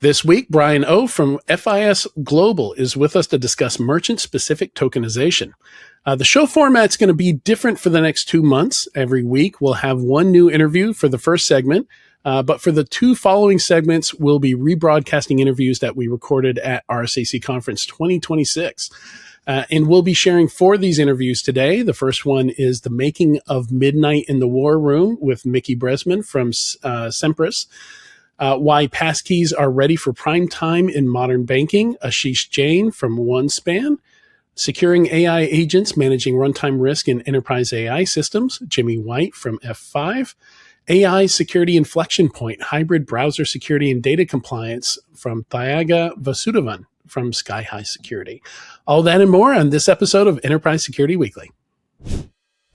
This week, Brian O. from FIS Global is with us to discuss merchant-specific tokenization. The show format's going to be different for the next 2 months. Every week, we'll have one new interview for the first segment, but for the two following segments, we'll be rebroadcasting interviews that we recorded at RSAC Conference 2026. And we'll be sharing 4 of these interviews today. The first one is The Making of Midnight in the War Room with Mickey Bresman from Semperis. Why Passkeys are ready for prime time in modern banking, Ashish Jain from OneSpan. Securing AI agents, managing runtime risk in enterprise AI systems, Jimmy White from F5. AI security inflection point, hybrid browser security and data compliance from Thyaga Vasudevan from SkyHigh Security. All that and more on this episode of Enterprise Security Weekly.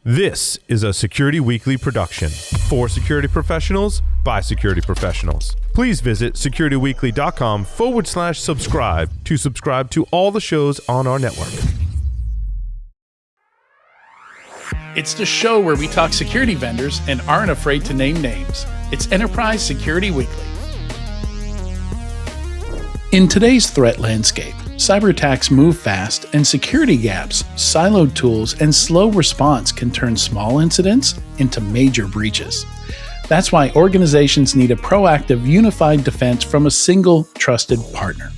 This is a Security Weekly production for security professionals by security professionals. Please visit securityweekly.com/subscribe to subscribe to all the shows on our network. It's the show where we talk security vendors and aren't afraid to name names. It's Enterprise Security Weekly. In today's threat landscape, cyber attacks move fast, and security gaps, siloed tools, and slow response can turn small incidents into major breaches. That's why organizations need a proactive, unified defense from a single, trusted partner.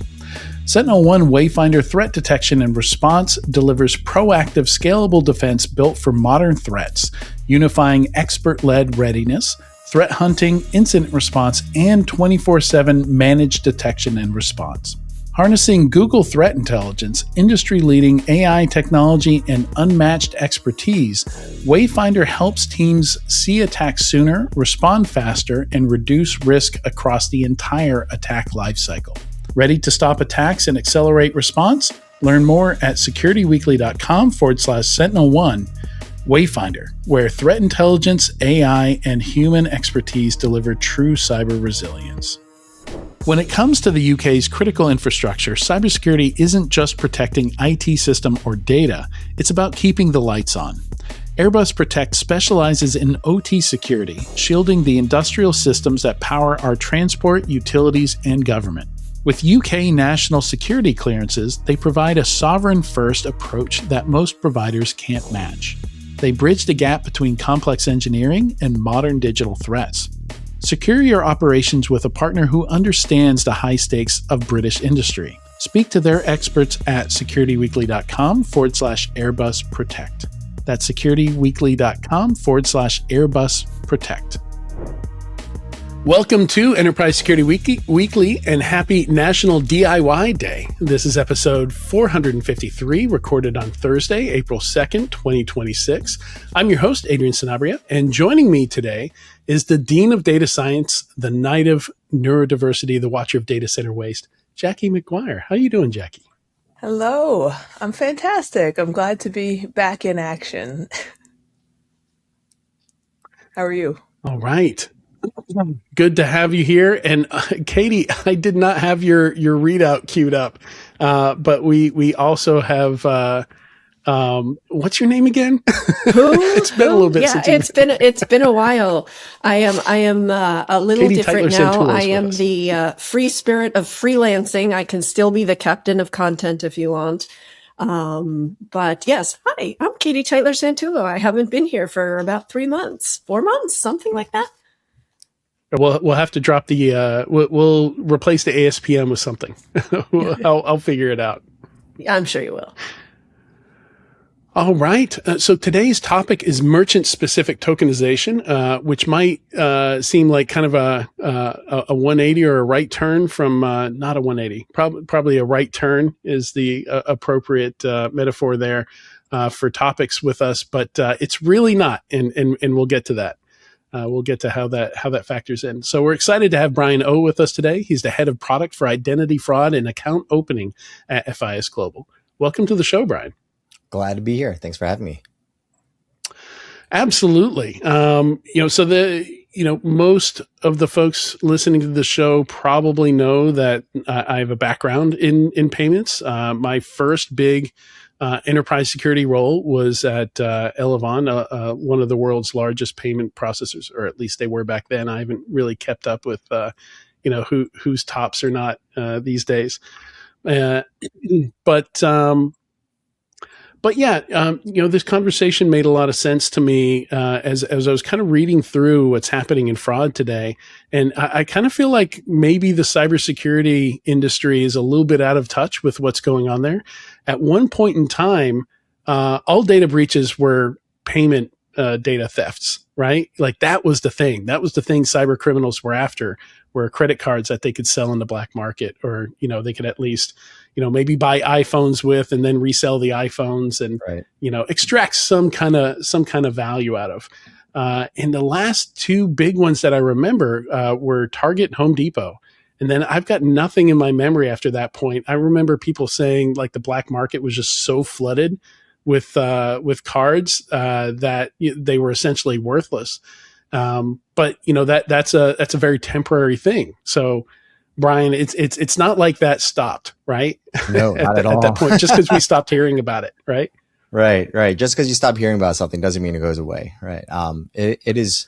SentinelOne Wayfinder Threat Detection and Response delivers proactive, scalable defense built for modern threats, unifying expert-led readiness, threat hunting, incident response, and 24/7 managed detection and response. Harnessing Google Threat Intelligence, industry-leading AI technology, and unmatched expertise, Wayfinder helps teams see attacks sooner, respond faster, and reduce risk across the entire attack lifecycle. Ready to stop attacks and accelerate response? Learn more at securityweekly.com/SentinelOne Wayfinder, where threat intelligence, AI, and human expertise deliver true cyber resilience. When it comes to the UK's critical infrastructure, cybersecurity isn't just protecting IT system or data, it's about keeping the lights on. Airbus Protect specializes in OT security, shielding the industrial systems that power our transport, utilities, and government. With UK national security clearances, they provide a sovereign-first approach that most providers can't match. They bridge the gap between complex engineering and modern digital threats. Secure your operations with a partner who understands the high stakes of British industry. Speak to their experts at securityweekly.com/Airbus Protect. That's securityweekly.com/Airbus Protect. Welcome to Enterprise Security Weekly and happy National DIY Day. This is episode 453, recorded on Thursday, April 2nd, 2026. I'm your host, Adrian Sanabria, and joining me today is the Dean of Data Science, the Knight of Neurodiversity, the Watcher of Data Center Waste, Jackie McGuire. How are you doing, Jackie? Hello. I'm fantastic. I'm glad to be back in action. How are you? All right. Good to have you here. And Katie, I did not have your readout queued up, but we also have what's your name again? It's been a little bit. Yeah, it's been a while. I am a little Katie different now. Teitler-Santullo I am the free spirit of freelancing. I can still be the captain of content if you want. But yes, hi, I'm Katie Teitler-Santullo. I haven't been here for about 3 months, 4 months, something like that. We'll have to drop the we'll replace the ASPM with something. I'll figure it out. I'm sure you will. All right. So today's topic is merchant-specific tokenization, which might seem like kind of a 180 or a right turn from not a 180. Probably a right turn is the appropriate metaphor there for topics with us, but it's really not, and we'll get to that. We'll get to how that factors in. So we're excited to have Brian O with us today. He's the head of product for identity fraud and account opening at FIS Global. Welcome to the show, Brian. Glad to be here. Thanks for having me. Absolutely. Most of the folks listening to the show probably know that I have a background in payments. My first big enterprise security role was at Elavon, one of the world's largest payment processors, or at least they were back then. I haven't really kept up with whose tops or not these days. But yeah, this conversation made a lot of sense to me as I was kind of reading through what's happening in fraud today. And I kind of feel like maybe the cybersecurity industry is a little bit out of touch with what's going on there. At one point in time, all data breaches were payment data thefts, right? Like that was the thing. That was the thing cyber criminals were after, were credit cards that they could sell in the black market, or, they could at least, maybe buy iPhones with and then resell the iPhones and, Right. Extract some kind of value out of. And the last two big ones that I remember were Target and Home Depot. And then I've got nothing in my memory after that point. I remember people saying like the black market was just so flooded with cards that they were essentially worthless. But that's a very temporary thing. So, Brian, it's not like that stopped, right? No, not at all. At that point, just because we stopped hearing about it, right? Right. Just because you stop hearing about something doesn't mean it goes away, right? It is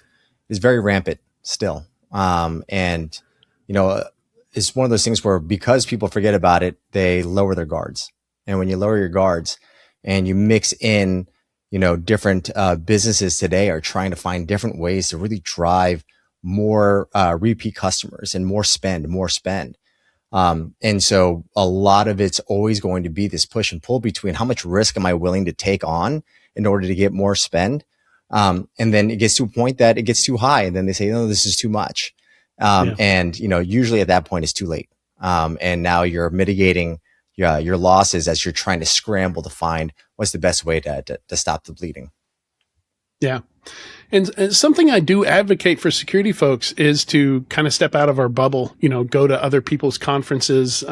very rampant still, and it's one of those things where because people forget about it, they lower their guards, and when you lower your guards, and you mix in, different businesses today are trying to find different ways to really drive more repeat customers and more spend. And so a lot of it's always going to be this push and pull between how much risk am I willing to take on in order to get more spend. And then it gets to a point that it gets too high. And then they say, no, this is too much. And, usually at that point it's too late. And now you're mitigating your losses as you're trying to scramble to find what's the best way to stop the bleeding. Yeah. And something I do advocate for security folks is to kind of step out of our bubble, go to other people's conferences,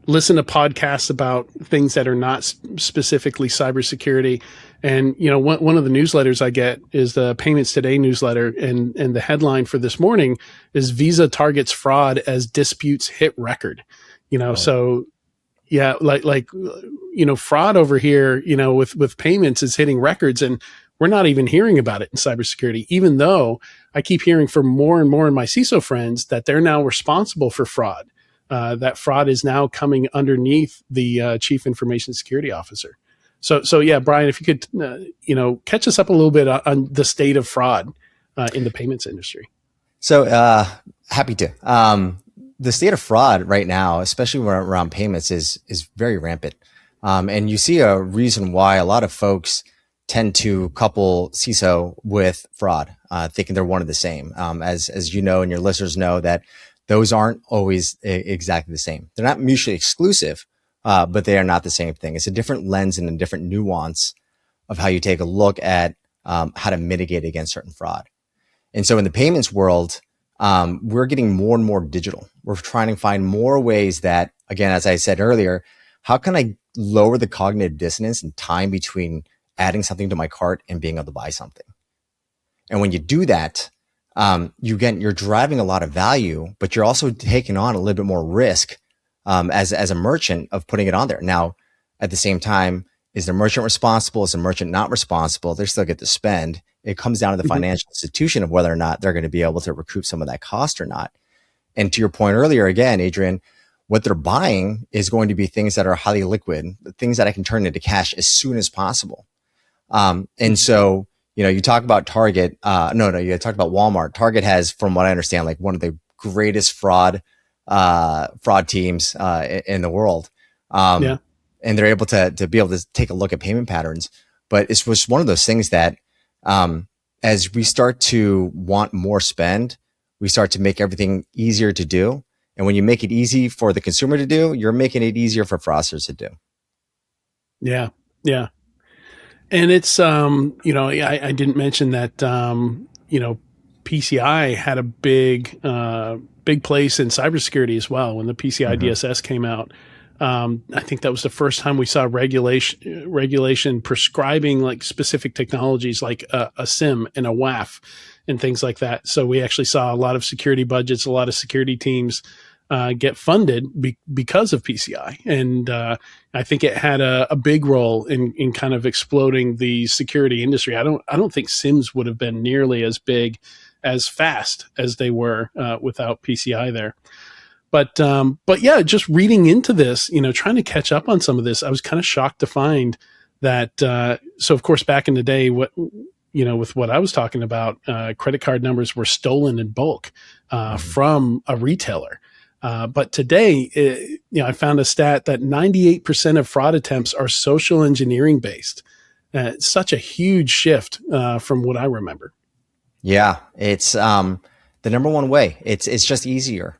listen to podcasts about things that are not specifically cybersecurity. And, one of the newsletters I get is the Payments Today newsletter. And the headline for this morning is Visa targets fraud as disputes hit record, so yeah, like fraud over here, with payments is hitting records, and we're not even hearing about it in cybersecurity, even though I keep hearing from more and more of my CISO friends that they're now responsible for fraud. That fraud is now coming underneath the Chief Information Security Officer. So yeah, Brian, if you could, catch us up a little bit on the state of fraud in the payments industry. So happy to. The state of fraud right now, especially around payments, is very rampant. And you see a reason why a lot of folks tend to couple CISO with fraud, thinking they're one and the same. As you know, and your listeners know, that those aren't always exactly the same. They're not mutually exclusive, but they are not the same thing. It's a different lens and a different nuance of how you take a look at how to mitigate against certain fraud. And so in the payments world, we're getting more and more digital. We're trying to find more ways that, again, as I said earlier, how can I lower the cognitive dissonance and time between adding something to my cart and being able to buy something? And when you do that, you're driving a lot of value, but you're also taking on a little bit more risk as a merchant of putting it on there. Now, at the same time, is the merchant responsible? Is the merchant not responsible? They still get to spend. It comes down to the financial institution of whether or not they're going to be able to recoup some of that cost or not. And to your point earlier, again, Adrian, what they're buying is going to be things that are highly liquid, things that I can turn into cash as soon as possible. And so, you talk about Target. You talk about Walmart. Target has, from what I understand, like one of the greatest fraud teams in the world. And they're able to be able to take a look at payment patterns. But it's just one of those things that as we start to want more spend, we start to make everything easier to do. And when you make it easy for the consumer to do, you're making it easier for fraudsters to do. Yeah. Yeah. And it's, I didn't mention that, PCI had a big place in cybersecurity as well. When the PCI DSS came out, I think that was the first time we saw regulation prescribing like specific technologies like a SIM and a WAF and things like that. So we actually saw a lot of security budgets, a lot of security teams get funded because of PCI. And I think it had a big role in kind of exploding the security industry. I don't think SIMs would have been nearly as big as fast as they were without PCI there. But yeah, just reading into this, trying to catch up on some of this, I was kind of shocked to find that. So of course, back in the day, with what I was talking about, credit card numbers were stolen in bulk from a retailer. But today, I found a stat that 98% of fraud attempts are social engineering based. It's such a huge shift from what I remember. Yeah, it's the number one way. It's just easier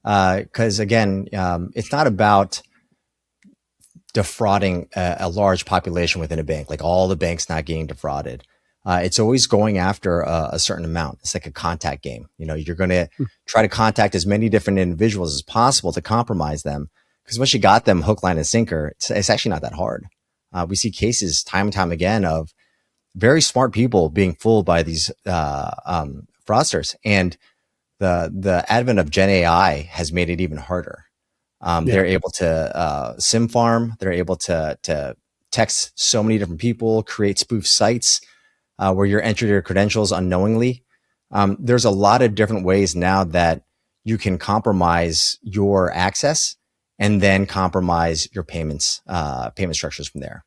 because again, it's not about defrauding a large population within a bank, like all the banks not getting defrauded. It's always going after a certain amount. It's like a contact game. You're going to try to contact as many different individuals as possible to compromise them. Because once you got them hook, line, and sinker, it's actually not that hard. We see cases time and time again of very smart people being fooled by these fraudsters. And the advent of Gen AI has made it even harder. They're able to SIM farm. They're able to text so many different people, create spoof sites where you're entering your credentials unknowingly. There's a lot of different ways now that you can compromise your access and then compromise your payment structures from there.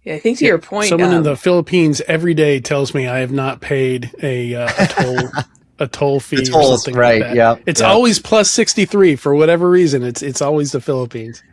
Yeah, I think to your point, someone in the Philippines every day tells me I have not paid a toll fee or something like that. Yeah, it's always plus 63 for whatever reason. It's always the Philippines.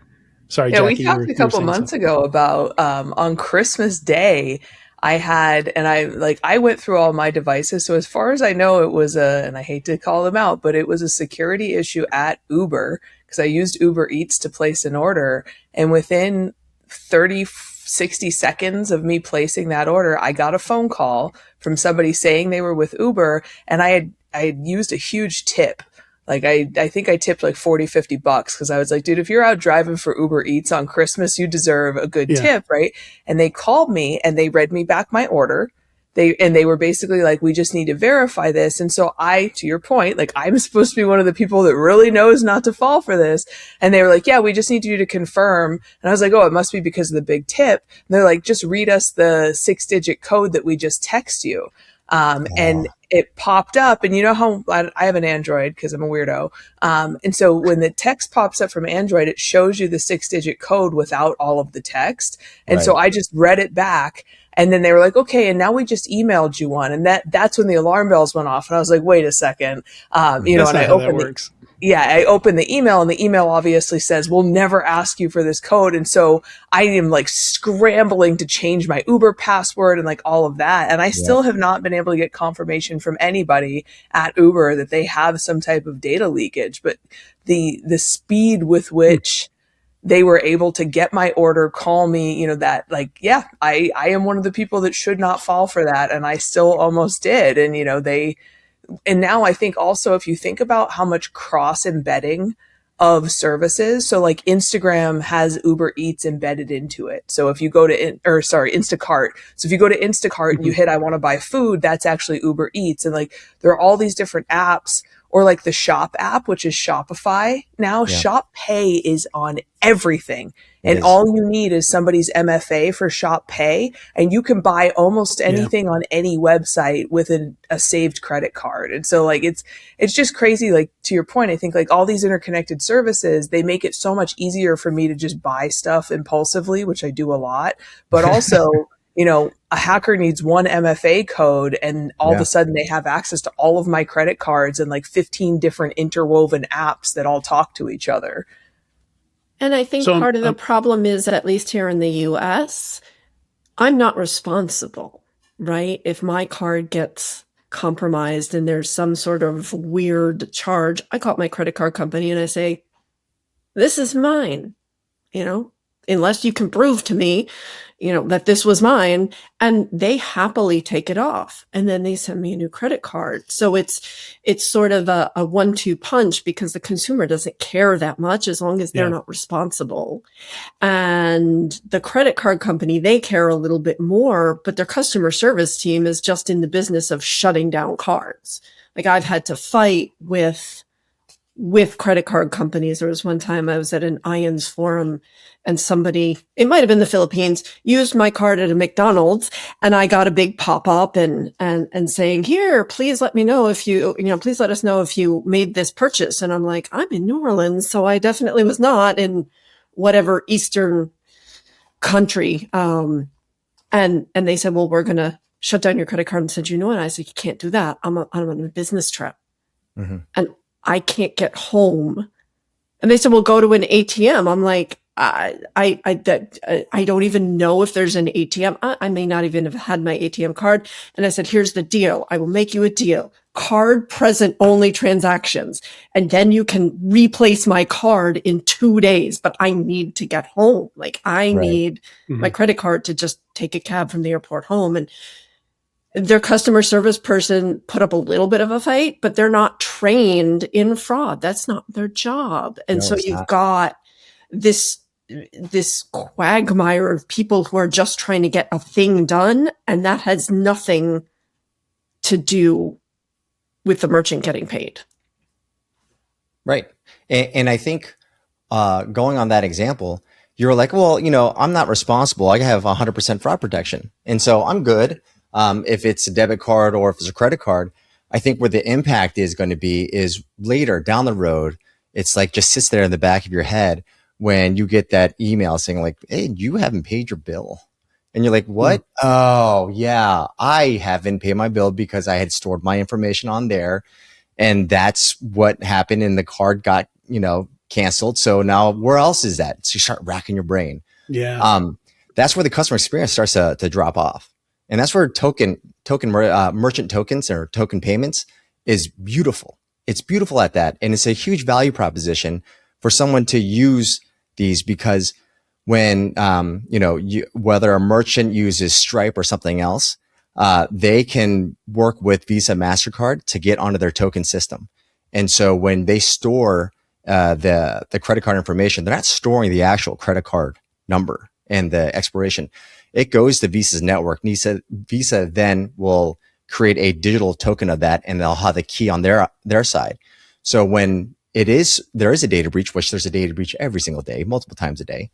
Sorry, yeah, Jackie, we talked a couple months ago about on Christmas Day. I went through all my devices. So as far as I know, it was and I hate to call them out, but it was a security issue at Uber because I used Uber Eats to place an order. And within 60 seconds of me placing that order, I got a phone call from somebody saying they were with Uber, and I had used a huge tip. Like I think I tipped like $40-50 because I was like, dude, if you're out driving for Uber Eats on Christmas, you deserve a good tip, right? And they called me and they read me back my order. They were basically like, we just need to verify this. And so to your point, like I'm supposed to be one of the people that really knows not to fall for this. And they were like, yeah, we just need you to confirm. And I was like, oh, it must be because of the big tip. And they're like, just read us the 6-digit code that we just text you. And it popped up, and you know how I have an Android because I'm a weirdo. And so when the text pops up from Android, it shows you the 6-digit code without all of the text. And so I just read it back, and then they were like, okay, and now we just emailed you one. And that's when the alarm bells went off. And I was like, wait a second. And I opened I opened the email, and the email obviously says, we'll never ask you for this code. And so I am like scrambling to change my Uber password and like all of that. And I still have not been able to get confirmation from anybody at Uber that they have some type of data leakage. But the speed with which they were able to get my order, call me, that like, yeah, I am one of the people that should not fall for that. And I still almost did. And, and now I think also if you think about how much cross embedding of services, so like Instagram has Uber Eats embedded into it. So if you go to, Instacart. So if you go to Instacart and you hit, I want to buy food, that's actually Uber Eats. And like, there are all these different apps, or like the Shop app, which is Shopify. Now Shop Pay is on everything. And all you need is somebody's MFA for Shop Pay, and you can buy almost anything on any website with a saved credit card. And so like, it's just crazy. Like to your point, I think like all these interconnected services, they make it so much easier for me to just buy stuff impulsively, which I do a lot, but also, a hacker needs one MFA code, and all of a sudden they have access to all of my credit cards and like 15 different interwoven apps that all talk to each other. And I think part of the problem is, at least here in the US, I'm not responsible, right? If my card gets compromised and there's some sort of weird charge, I call my credit card company and I say, this is mine, unless you can prove to me, that this was mine, and they happily take it off. And then they send me a new credit card. So it's sort of a 1-2 punch, because the consumer doesn't care that much as long as they're not responsible. And the credit card company, they care a little bit more, but their customer service team is just in the business of shutting down cards. Like I've had to fight with with credit card companies. There was one time I was at an IANS forum and somebody, it might have been the Philippines, used my card at a McDonald's, and I got a big pop-up and saying, here, please let me know if please let us know if you made this purchase. And I'm like, I'm in New Orleans, so I definitely was not in whatever Eastern country. And they said, well, we're going to shut down your credit card and send you a new one. I said, you can't do that. I'm on a business trip. Mm-hmm. And I can't get home. And they said, well, go to an ATM. I'm like, I don't even know if there's an ATM. I may not even have had my ATM card. And I said, here's the deal. I will make you a deal. Card present only transactions. And then you can replace my card in 2 days, but I need to get home. Like I need my credit card to just take a cab from the airport home. And their customer service person put up a little bit of a fight, but they're not trained in fraud. That's not their job. And so you've got this quagmire of people who are just trying to get a thing done. And that has nothing to do with the merchant getting paid. Right. And I think going on that example, you're like, well, I'm not responsible. I have 100% fraud protection. And so I'm good. If it's a debit card or if it's a credit card. I think where the impact is going to be is later down the road. It's like just sits there in the back of your head when you get that email saying like, hey, you haven't paid your bill. And you're like, what? Oh, yeah, I haven't paid my bill because I had stored my information on there. And that's what happened. And the card got, canceled. So now where else is that? So you start racking your brain. Yeah. That's where the customer experience starts to drop off. And that's where merchant tokens or token payments is beautiful. It's beautiful at that. And it's a huge value proposition for someone to use these because when, whether a merchant uses Stripe or something else, they can work with Visa, MasterCard to get onto their token system. And so when they store the credit card information, they're not storing the actual credit card number and the expiration. It goes to Visa's network. Visa then will create a digital token of that, and they'll have the key on their side. So when there is a data breach, which there's a data breach every single day, multiple times a day,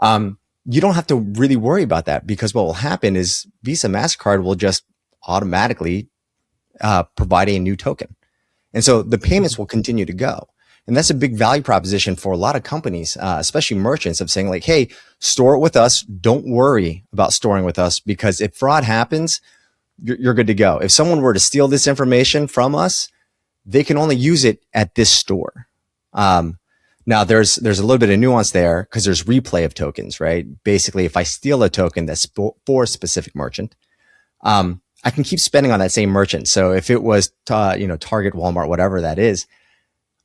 you don't have to really worry about that because what will happen is Visa, MasterCard will just automatically provide a new token. And so the payments will continue to go. And that's a big value proposition for a lot of companies, especially merchants, of saying like, hey, store it with us. Don't worry about storing with us because if fraud happens, you're good to go. If someone were to steal this information from us, they can only use it at this store. Now there's a little bit of nuance there because there's replay of tokens, right? Basically, if I steal a token that's for a specific merchant, I can keep spending on that same merchant. So if it was, Target, Walmart, whatever that is,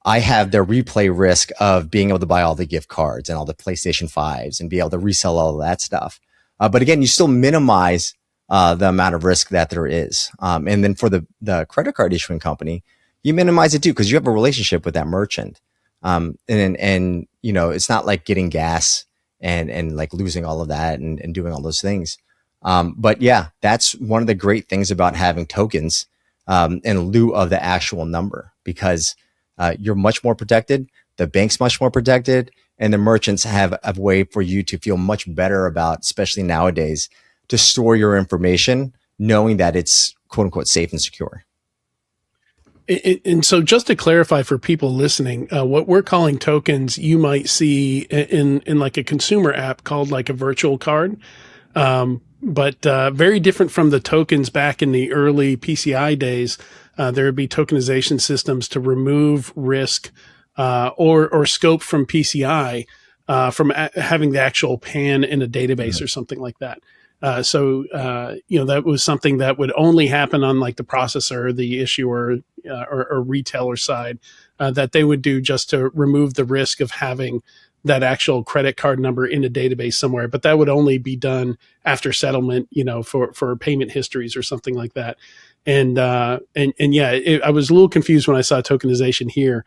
I have the replay risk of being able to buy all the gift cards and all the PlayStation 5s and be able to resell all of that stuff. But again, you still minimize the amount of risk that there is. And then for the credit card issuing company, you minimize it too because you have a relationship with that merchant. And it's not like getting gas and like losing all of that and doing all those things. But yeah, that's one of the great things about having tokens in lieu of the actual number because you're much more protected. The bank's much more protected, and the merchants have a way for you to feel much better about, especially nowadays, to store your information, knowing that it's quote unquote safe and secure. And so just to clarify for people listening, what we're calling tokens, you might see in like a consumer app called like a virtual card. But very different from the tokens back in the early PCI days. There would be tokenization systems to remove risk or scope from PCI from having the actual PAN in a database or something like that. So that was something that would only happen on like the processor, the issuer, or retailer side, that they would do just to remove the risk of having that actual credit card number in a database somewhere. But that would only be done after settlement, for payment histories or something like that. And yeah, I was a little confused when I saw tokenization here,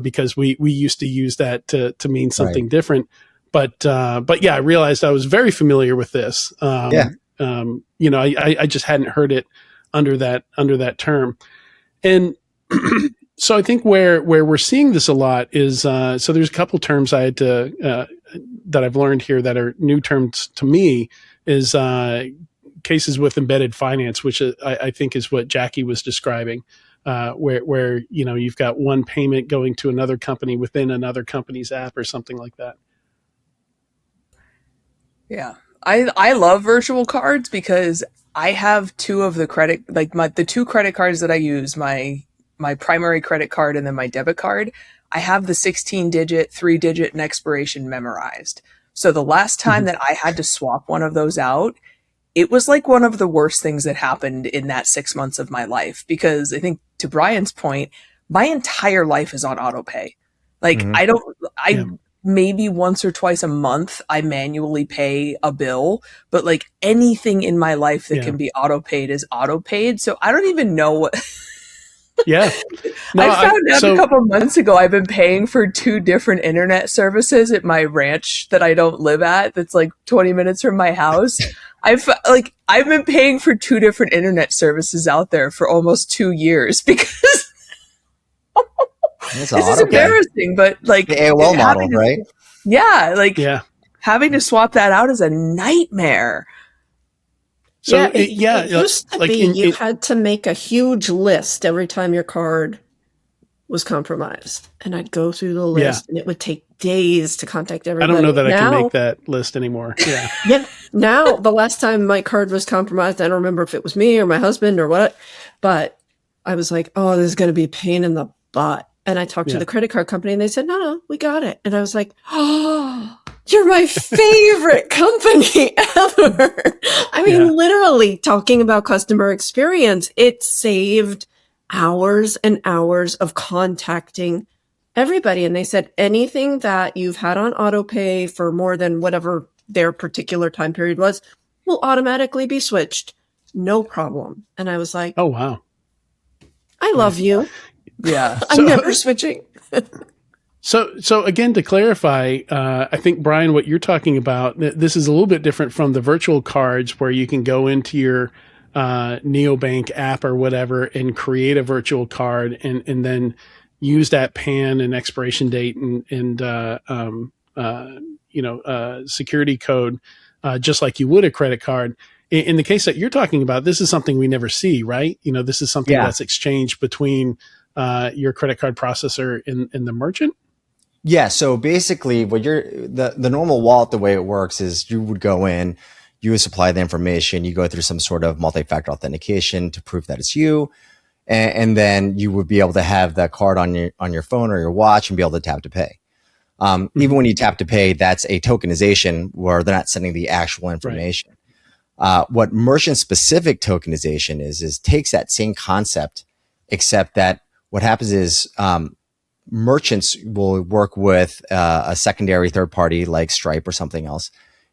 because we used to use that to mean something different. But yeah, I realized I was very familiar with this. I just hadn't heard it under that term. And So I think where we're seeing this a lot is so there's a couple terms I had to that I've learned here that are new terms to me is cases with embedded finance, which I think is what Jackie was describing, where you've got one payment going to another company within another company's app or something like that. Yeah. I love virtual cards because I have two of the the two credit cards that I use, my primary credit card and then my debit card. I have the 16-digit, 3-digit, and expiration memorized. So the last time that I had to swap one of those out, it was like one of the worst things that happened in that 6 months of my life, because I think, to Brian's point, my entire life is on auto pay. Like maybe once or twice a month I manually pay a bill, but like anything in my life that can be auto paid is auto paid. So I don't even know what. Yeah. No, I found out a couple of months ago I've been paying for 2 different internet services at my ranch that I don't live at, that's like 20 minutes from my house. I've been paying for 2 different internet services out there for almost 2 years because this is embarrassing, but like the AOL model, right? Yeah, having to swap that out is a nightmare. So it used to be you had to make a huge list every time your card was compromised, and I'd go through the list, and it would take days to contact everybody. I don't know that I can make that list anymore. Yeah. Yeah. Now, the last time my card was compromised, I don't remember if it was me or my husband or what, but I was like, oh, this is going to be a pain in the butt. And I talked to the credit card company, and they said, no, we got it. And I was like, oh, you're my favorite company ever. I mean, literally talking about customer experience, it saved hours and hours of contacting everybody. And they said anything that you've had on auto pay for more than whatever their particular time period was will automatically be switched. No problem. And I was like, oh, wow. I love you. Yeah. I'm never switching. So again, to clarify, I think, Brian, what you're talking about, this is a little bit different from the virtual cards where you can go into your neobank app or whatever and create a virtual card and then use that PAN and expiration date and security code just like you would a credit card. In the case that you're talking about, this is something we never see, right? This is something that's exchanged between your credit card processor and the merchant. Yeah. So basically what the normal wallet, the way it works is you would go in, you would supply the information, you go through some sort of multi-factor authentication to prove that it's you. And then you would be able to have that card on your phone or your watch and be able to tap to pay. Even when you tap to pay, that's a tokenization where they're not sending the actual information. Right. What merchant specific tokenization is takes that same concept, except that what happens is, merchants will work with a secondary third party like Stripe or something else.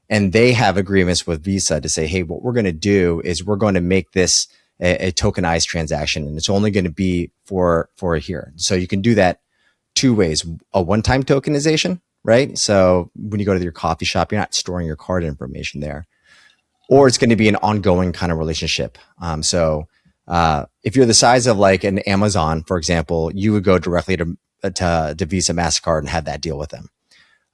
And they have agreements with Visa to say, hey, what we're going to do is we're going to make this a tokenized transaction, and it's only going to be for here. So you can do that 2 ways. A one-time tokenization, right? So when you go to your coffee shop, you're not storing your card information there. Or it's going to be an ongoing kind of relationship. If you're the size of like an Amazon, for example, you would go directly to Visa, MasterCard and have that deal with them.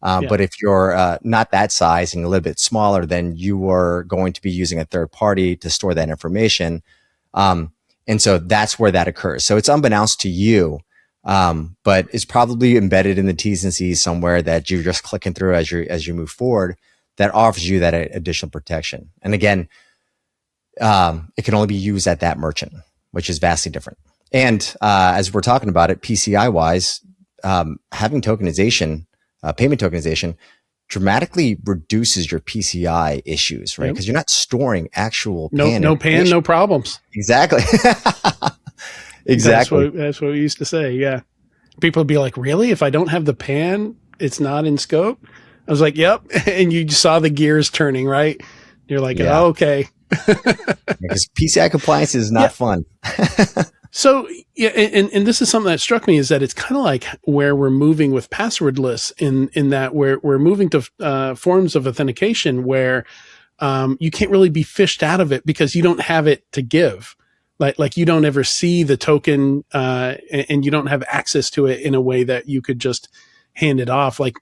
But if you're not that size and a little bit smaller, then you are going to be using a third party to store that information. And so that's where that occurs. So it's unbeknownst to you, but it's probably embedded in the T's and C's somewhere that you're just clicking through as you move forward that offers you that additional protection. And again, it can only be used at that merchant, which is vastly different. And as we're talking about it, PCI wise, having tokenization, payment tokenization, dramatically reduces your PCI issues, right? Because you're not storing actual PAN. No PAN, no problems. Exactly. Exactly. That's what we used to say. Yeah. People would be like, really? If I don't have the PAN, it's not in scope? I was like, yep. And you saw the gears turning, right? You're like, oh, okay. Because PCI compliance is not fun. So, yeah, and this is something that struck me is that it's kind of like where we're moving with passwordless in that we're moving to forms of authentication where you can't really be fished out of it because you don't have it to give. like you don't ever see the token, and you don't have access to it in a way that you could just hand it off. Like,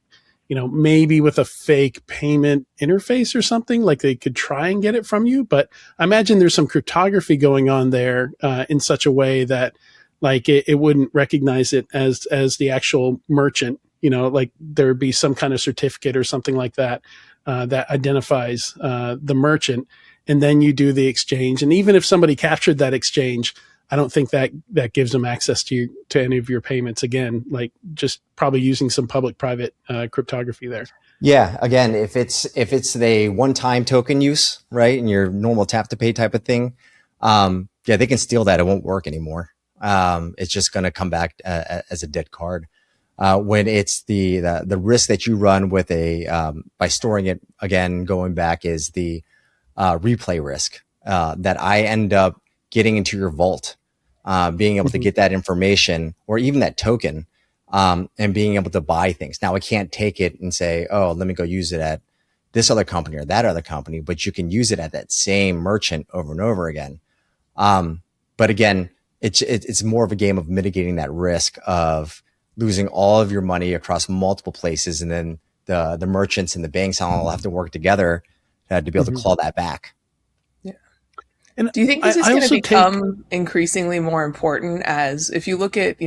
maybe with a fake payment interface or something, like they could try and get it from you. But I imagine there's some cryptography going on there, in such a way that like it wouldn't recognize it as the actual merchant, like there would be some kind of certificate or something like that, that identifies, the merchant. And then you do the exchange. And even if somebody captured that exchange, I don't think that gives them access to any of your payments. Again, like just probably using some public-private cryptography there. Yeah. Again, if it's the one-time token use, right, and your normal tap to pay type of thing, they can steal that. It won't work anymore. It's just going to come back as a dead card. When it's the risk that you run with by storing it, again, going back, is the replay risk, that I end up getting into your vault, being able to get that information or even that token, and being able to buy things. Now I can't take it and say, oh, let me go use it at this other company or that other company, but you can use it at that same merchant over and over again. But again, it's more of a game of mitigating that risk of losing all of your money across multiple places. And then the merchants and the banks all have to work together to be able to claw that back. Yeah. And do you think this is going to become increasingly more important, as if you look at,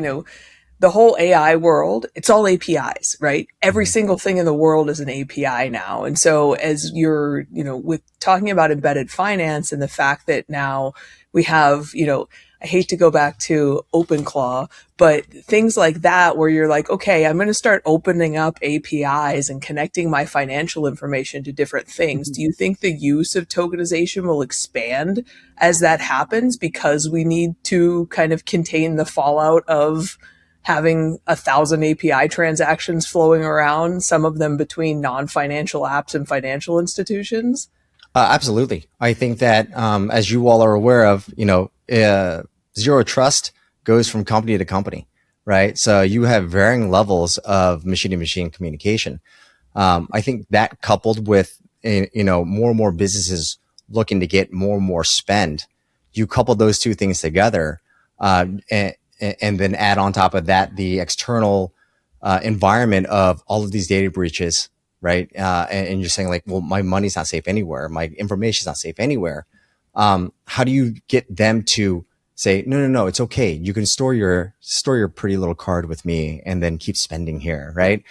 the whole AI world, it's all APIs, right? Every single thing in the world is an API now. And so as you're, with talking about embedded finance and the fact that now we have, I hate to go back to OpenClaw, but things like that where you're like, okay, I'm going to start opening up APIs and connecting my financial information to different things. Do you think the use of tokenization will expand as that happens, because we need to kind of contain the fallout of having 1,000 API transactions flowing around, some of them between non-financial apps and financial institutions? Absolutely. I think that, as you all are aware of, zero trust goes from company to company, right? So you have varying levels of machine-to-machine communication. I think that, coupled with, more and more businesses looking to get more and more spend, you couple those two things together, and then add on top of that the external environment of all of these data breaches, right? And you're saying like, well, my money's not safe anywhere. My information's not safe anywhere. How do you get them to say, no, it's okay. You can store your pretty little card with me and then keep spending here, right?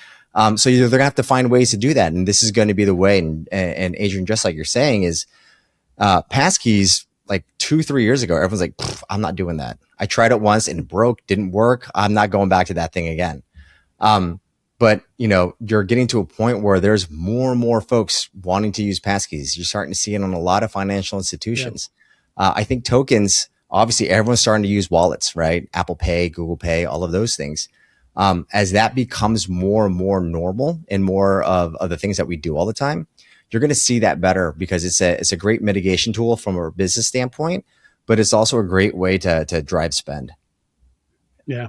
So they're gonna have to find ways to do that. And this is going to be the way. And Adrian, just like you're saying, is Passkeys, like 2-3 years ago, everyone's like, I'm not doing that. I tried it once and it broke, didn't work. I'm not going back to that thing again. But you're getting to a point where there's more and more folks wanting to use Passkeys. You're starting to see it on a lot of financial institutions. Yeah. I think tokens, obviously everyone's starting to use wallets, right? Apple Pay, Google Pay, all of those things. As that becomes more and more normal and more of the things that we do all the time, you're going to see that better, because it's a great mitigation tool from a business standpoint, but it's also a great way to drive spend. Yeah.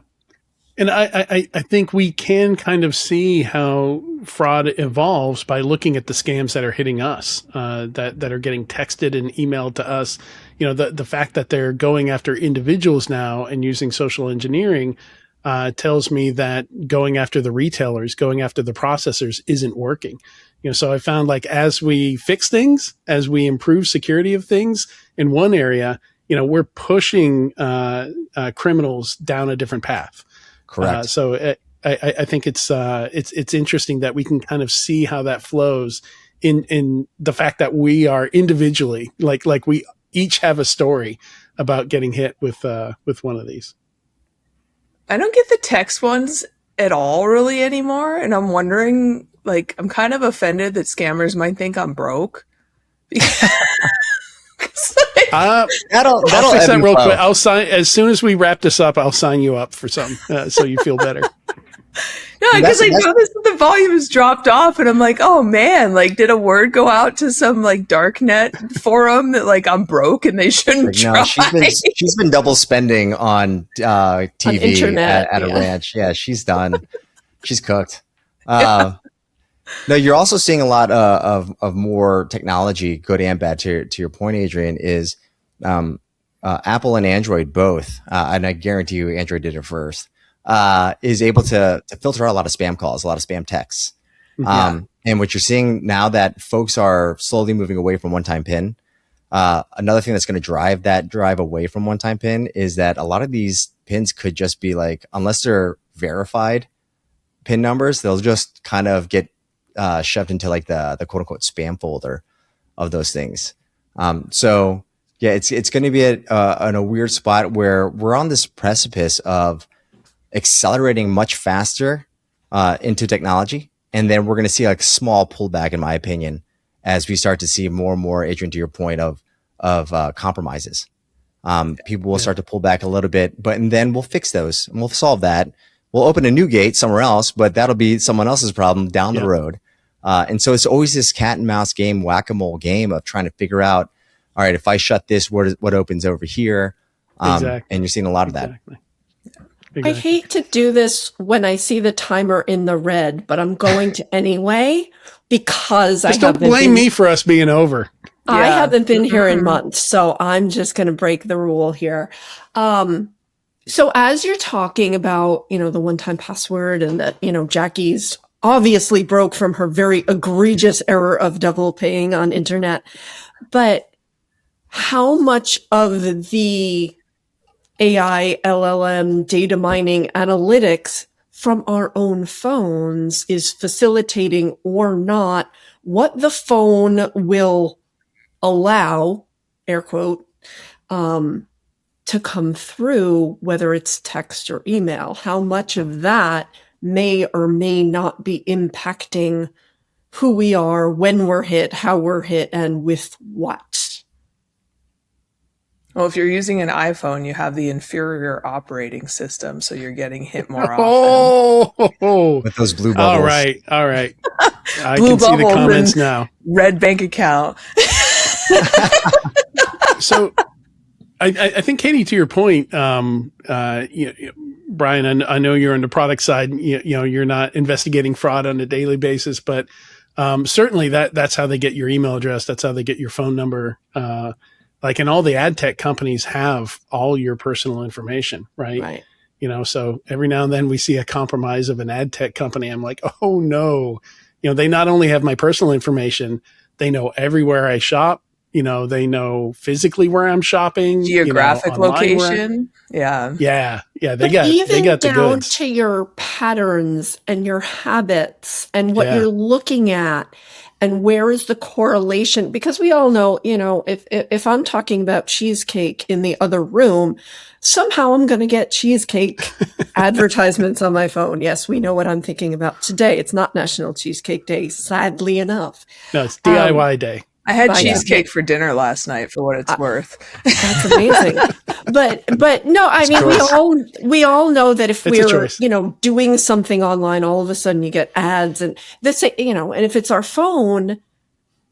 And I think we can kind of see how fraud evolves by looking at the scams that are hitting us, that are getting texted and emailed to us. The fact that they're going after individuals now and using social engineering tells me that going after the retailers, going after the processors isn't working. So I found, like, as we fix things, as we improve security of things in one area, we're pushing criminals down a different path. Correct. So I think it's interesting that we can kind of see how that flows in the fact that we are individually, like we each have a story about getting hit with one of these. I don't get the text ones at all really anymore, and I'm wondering, like, I'm kind of offended that scammers might think I'm broke. I'll fix that real quick. I'll sign as soon as we wrap this up. I'll sign you up for something so you feel better. No, because I noticed that the volume has dropped off, and I'm like, oh man, like, did a word go out to some like darknet forum that like I'm broke and they shouldn't try? No, she's been double spending on TV on internet, at a ranch. Yeah, she's done. She's cooked. No, you're also seeing a lot of more technology, good and bad. To your point, Adrian, is Apple and Android both, and I guarantee you Android did it first, is able to filter out a lot of spam calls, a lot of spam texts. And what you're seeing now that folks are slowly moving away from one-time PIN. Another thing that's going to drive away from one-time PIN is that a lot of these PINs could just be like, unless they're verified PIN numbers, they'll just kind of get shoved into like the quote unquote spam folder of those things. So yeah, it's going to be in a weird spot where we're on this precipice of accelerating much faster into technology. And then we're going to see like a small pullback, in my opinion, as we start to see more and more, Adrian, to your point of compromises. People will start to pull back a little bit, and then we'll fix those and we'll solve that. We'll open a new gate somewhere else, but that'll be someone else's problem down the road. And so it's always this cat and mouse game, whack-a-mole game of trying to figure out, all right, if I shut this, what opens over here? And you're seeing a lot of that. I hate to do this when I see the timer in the red, but I'm going to anyway because just don't blame me for us being over. I haven't been here in months, so I'm just going to break the rule here. So as you're talking about, the one-time password and that, Jackie's obviously broke from her very egregious error of double paying on internet, but how much of the AI, LLM, data mining analytics from our own phones is facilitating or not what the phone will allow, air quote, to come through, whether it's text or email? How much of that may or may not be impacting who we are, when we're hit, how we're hit, and with what? Well, if you're using an iPhone, you have the inferior operating system, so you're getting hit more often. With those blue bubbles. All right. I Blue can see the bubbles comments and now. Red bank account. So I think, Katie, to your point, Brian, I know you're on the product side. You're not investigating fraud on a daily basis, but certainly that's how they get your email address. That's how they get your phone number. And all the ad tech companies have all your personal information, right? Right. So every now and then we see a compromise of an ad tech company. I'm like, oh no, they not only have my personal information, they know everywhere I shop. They know physically where I'm shopping, geographic location. Yeah. They got the down goods. to your patterns and your habits and what you're looking at and where is the correlation? Because we all know, if I'm talking about cheesecake in the other room, somehow I'm going to get cheesecake advertisements on my phone. Yes, we know what I'm thinking about today. It's not National Cheesecake Day, sadly enough. No, it's DIY day. I had cheesecake for dinner last night, for what it's worth. That's amazing. But no, I mean, we all know that if we're, doing something online, all of a sudden you get ads and this, and if it's our phone,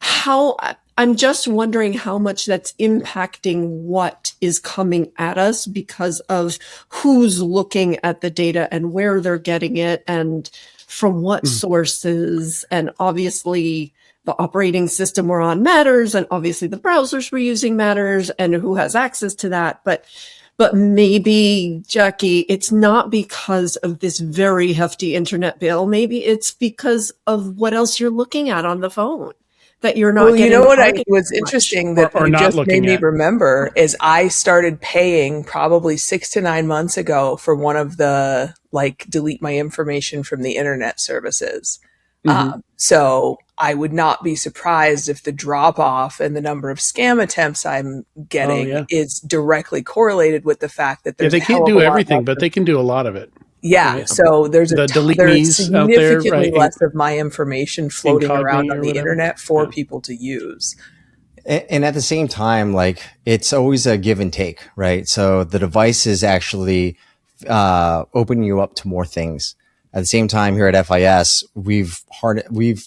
I'm just wondering how much that's impacting what is coming at us because of who's looking at the data and where they're getting it and from what sources. And obviously the operating system we're on matters, and obviously the browsers we're using matters, and who has access to that. But maybe, Jackie, it's not because of this very hefty internet bill. Maybe it's because of what else you're looking at on the phone that you're not getting. You know what was interesting that you just made me remember is I started paying probably 6 to 9 months ago for one of the delete my information from the internet services. So I would not be surprised if the drop off and the number of scam attempts I'm getting is directly correlated with the fact that there's they can't do everything, but they can do a lot of it. Yeah, so there's significantly less of my information floating around on the internet for people to use. And at the same time, it's always a give and take, right? So the device is actually opening you up to more things. At the same time, here at FIS, we've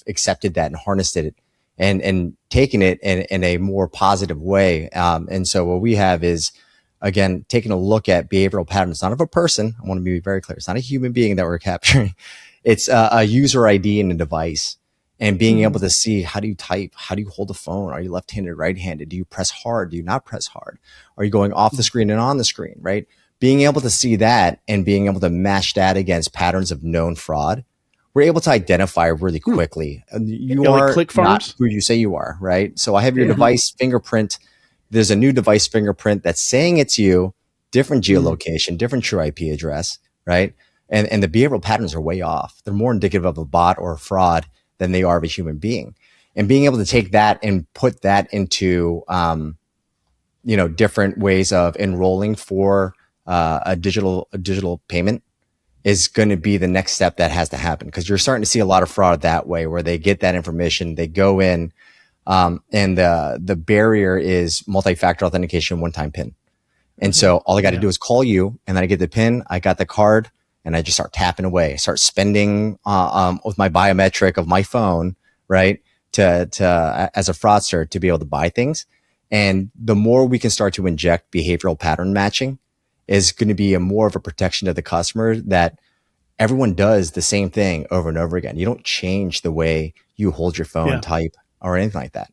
accepted that and harnessed it and taken it in a more positive way. And so what we have is, again, taking a look at behavioral patterns, not of a person. I want to be very clear. It's not a human being that we're capturing. It's a user ID in a device. and being able to see, how do you type? How do you hold the phone? Are you left-handed, right-handed? Do you press hard? Do you not press hard? Are you going off the screen and on the screen, right? Being able to see that and being able to match that against patterns of known fraud, we're able to identify really quickly. You are like not who you say you are, right? So I have your device fingerprint. There's a new device fingerprint that's saying it's you, different geolocation, different true IP address, right? And the behavioral patterns are way off. They're more indicative of a bot or a fraud than they are of a human being. And being able to take that and put that into, different ways of enrolling for a digital payment is going to be the next step that has to happen, because you're starting to see a lot of fraud that way, where they get that information, they go in, and the barrier is multi-factor authentication, one-time PIN. And so all I got to do is call you, and then I get the PIN, I got the card, and I just start tapping away, start spending with my biometric of my phone, right? To as a fraudster to be able to buy things. And the more we can start to inject behavioral pattern matching is going to be more of a protection to the customer, that everyone does the same thing over and over again. You don't change the way you hold your phone, type, or anything like that.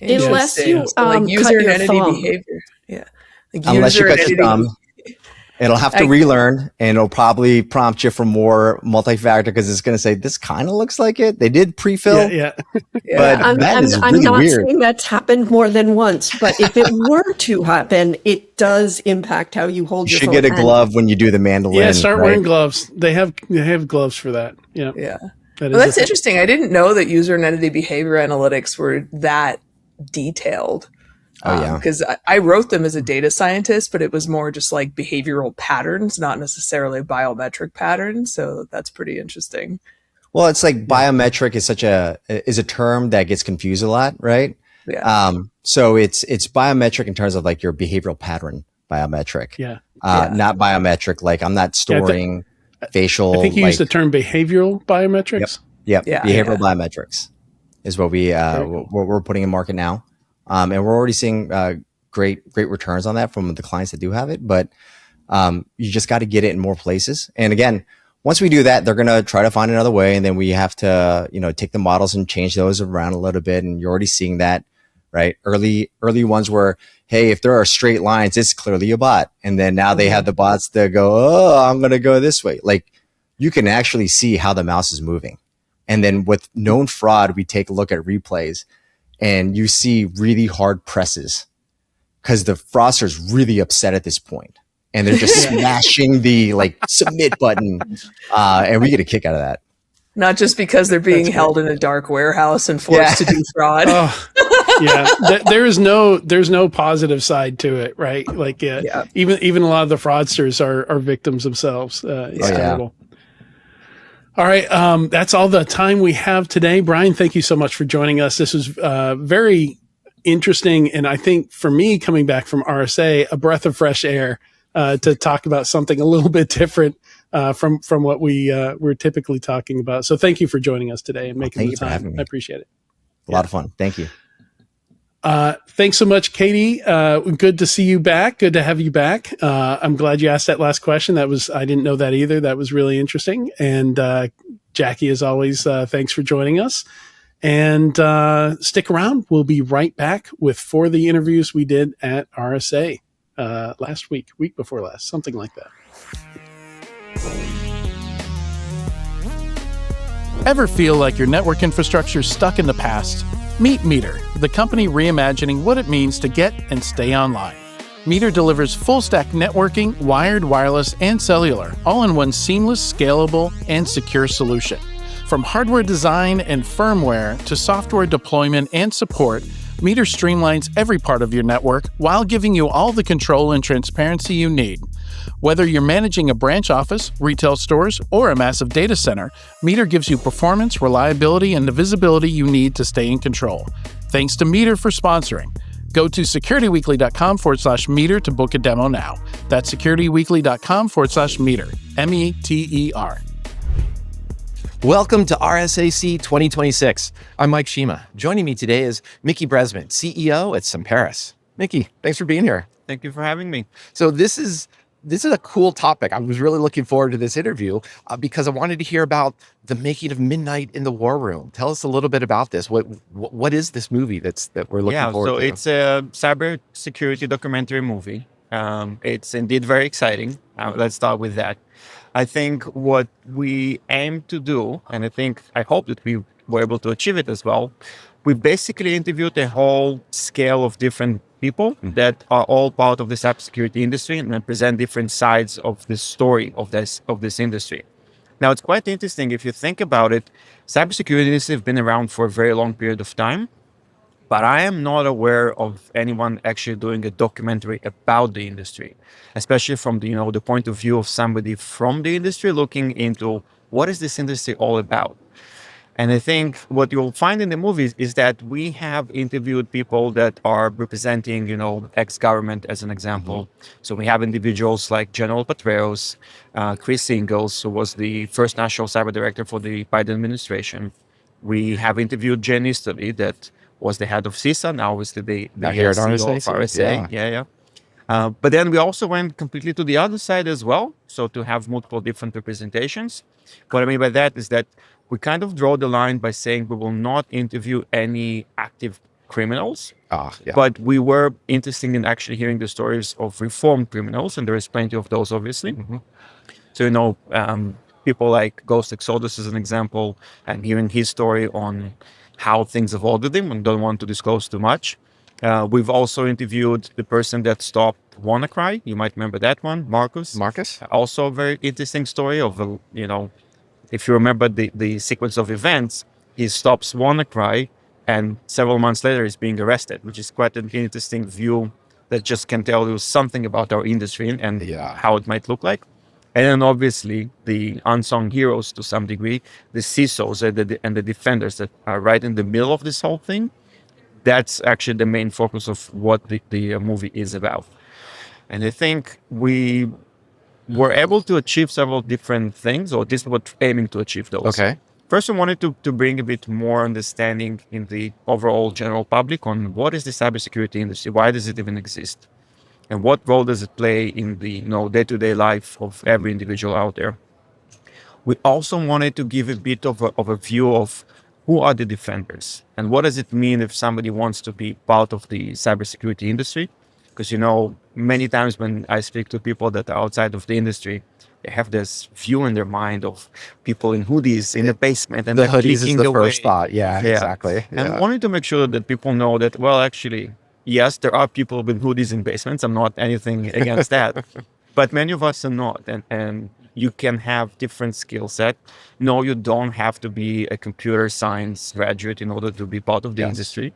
Unless you like user cut your identity thumb. behavior. Yeah. Like Unless you user cut your thumb. It'll have to relearn, and it'll probably prompt you for more multi-factor, because it's going to say, this kind of looks like it. They did pre-fill. But that is really I'm not weird. saying that's happened more than once, but if it were to happen, it does impact how you hold your phone. You should get a glove when you do the mandolin. Yeah, start wearing gloves. They have gloves for that. Yeah. Yeah. That's interesting. I didn't know that user identity behavior analytics were that detailed. Because I wrote them as a data scientist, but it was more just like behavioral patterns, not necessarily biometric patterns. So that's pretty interesting. Well, it's like biometric is a term that gets confused a lot, right? Yeah. So it's biometric in terms of like your behavioral pattern biometric. Not biometric. Like, I'm not storing facial. I think you used the term behavioral biometrics. Yep. Behavioral biometrics is what we're putting in market now. And we're already seeing great returns on that from the clients that do have it. But you just got to get it in more places. And again, once we do that, they're going to try to find another way. And then we have to, take the models and change those around a little bit. And you're already seeing that, right? Early ones were, hey, if there are straight lines, it's clearly a bot. And then now they have the bots that go, oh, I'm going to go this way. Like, you can actually see how the mouse is moving. And then with known fraud, we take a look at replays, and you see really hard presses because the fraudster's really upset at this point, and they're just smashing the submit button. And we get a kick out of that. Not just because they're being held in a dark warehouse and forced to do fraud. There's no positive side to it, right? Like, even a lot of the fraudsters are victims themselves. It's terrible. All right. That's all the time we have today. Brian, thank you so much for joining us. This was very interesting. And I think for me, coming back from RSA, a breath of fresh air to talk about something a little bit different from what we're typically talking about. So thank you for joining us today and making the time. I appreciate it. A lot of fun. Thank you. Thanks so much, Katie. Good to see you back. Good to have you back. I'm glad you asked that last question. I didn't know that either. That was really interesting. And Jackie, as always, thanks for joining us. And stick around. We'll be right back with 4 of the interviews we did at RSA last week before last, something like that. Ever feel like your network infrastructure is stuck in the past? Meet Meter, the company reimagining what it means to get and stay online. Meter delivers full-stack networking, wired, wireless, and cellular, all in one seamless, scalable, and secure solution. From hardware design and firmware to software deployment and support, Meter streamlines every part of your network while giving you all the control and transparency you need. Whether you're managing a branch office, retail stores, or a massive data center, Meter gives you performance, reliability, and the visibility you need to stay in control. Thanks to Meter for sponsoring. Go to securityweekly.com/meter to book a demo now. That's securityweekly.com/meter. METER. Welcome to RSAC 2026. I'm Mike Shima. Joining me today is Mickey Bresman, CEO at Semperis. Mickey, thanks for being here. Thank you for having me. So this is this is a cool topic. I was really looking forward to this interview because I wanted to hear about the making of Midnight in the War Room. Tell us a little bit about this. What is this movie that we're looking forward to? So it's a cybersecurity documentary movie. It's indeed very exciting. Let's start with that. I think what we aim to do, and I hope that we were able to achieve it as well, we basically interviewed a whole scale of different people that are all part of the cybersecurity industry and represent different sides of the story of this industry. Now, it's quite interesting if you think about it. Cybersecurity industry have been around for a very long period of time, but I am not aware of anyone actually doing a documentary about the industry, especially from the point of view of somebody from the industry looking into what is this industry all about. And I think what you'll find in the movies is that we have interviewed people that are representing, ex-government as an example. So we have individuals like General Petraeus, Chris Ingalls, who was the first national cyber director for the Biden administration. We have interviewed Jen Easterly, that was the head of CISA, now obviously the here at CEO of RSAC. Yeah. But then we also went completely to the other side as well. So to have multiple different representations. What I mean by that is that we kind of draw the line by saying we will not interview any active criminals, but we were interested in actually hearing the stories of reformed criminals, and there is plenty of those, obviously. So, people like Ghost Exodus as an example, and hearing his story on how things evolved with him, and don't want to disclose too much. We've also interviewed the person that stopped WannaCry. You might remember that one, Marcus. Also a very interesting story of, if you remember the sequence of events, he stops WannaCry, and several months later he's being arrested, which is quite an interesting view that just can tell you something about our industry and how it might look like. And then obviously the unsung heroes to some degree, the CISOs and the defenders that are right in the middle of this whole thing. That's actually the main focus of what the movie is about. And I think we were able to achieve several different things, or this is what we're aiming to achieve those. Okay. First, we wanted to bring a bit more understanding in the overall general public on what is the cybersecurity industry, why does it even exist, and what role does it play in the day-to-day life of every individual out there. We also wanted to give a bit of a view of who are the defenders and what does it mean if somebody wants to be part of the cybersecurity industry. Because, many times when I speak to people that are outside of the industry, they have this view in their mind of people in hoodies in the basement. And the hoodies is the first thought. Yeah, exactly. And I wanted to make sure that people know that, well, actually, yes, there are people with hoodies in basements. I'm not anything against that. But many of us are not. And you can have different skill set. No, you don't have to be a computer science graduate in order to be part of the industry.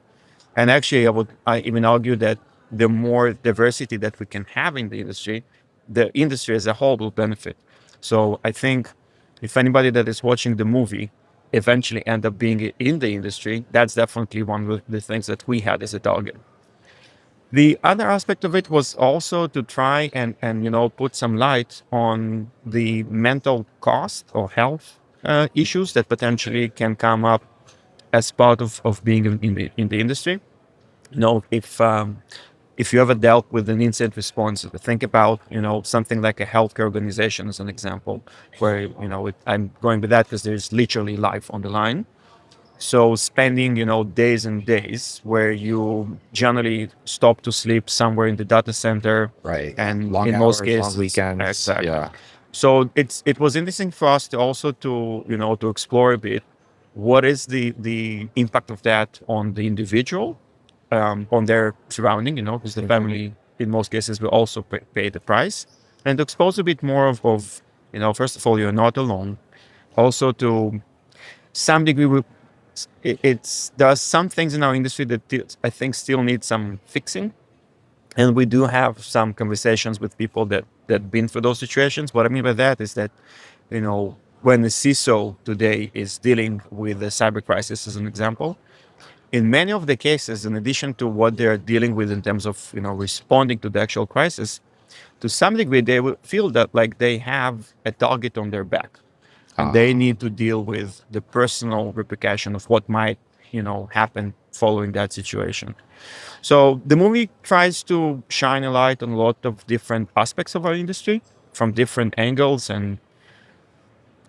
And actually, I even argue that the more diversity that we can have in the industry as a whole will benefit. So I think if anybody that is watching the movie eventually end up being in the industry, that's definitely one of the things that we had as a target. The other aspect of it was also to try and put some light on the mental cost or health issues that potentially can come up as part of being in the industry. If you ever dealt with an incident response, think about, something like a healthcare organization as an example, where, I'm going with that because there's literally life on the line. So spending, days and days where you generally stop to sleep somewhere in the data center. Right. And long in hours, most cases, long weekends. Exactly. Yeah. So it was interesting for us to also to explore a bit what is the impact of that on the individual, on their surrounding, because the family in most cases will also pay the price, and to expose a bit more of first of all, you're not alone. Also, to some degree, there are some things in our industry that I think still need some fixing, and we do have some conversations with people that been through those situations. What I mean by that is that, when the CISO today is dealing with a cyber crisis, as an example, in many of the cases, in addition to what they're dealing with in terms of responding to the actual crisis, to some degree they will feel that like they have a target on their back, and they need to deal with the personal repercussion of what might happen following that situation. So the movie tries to shine a light on a lot of different aspects of our industry from different angles, and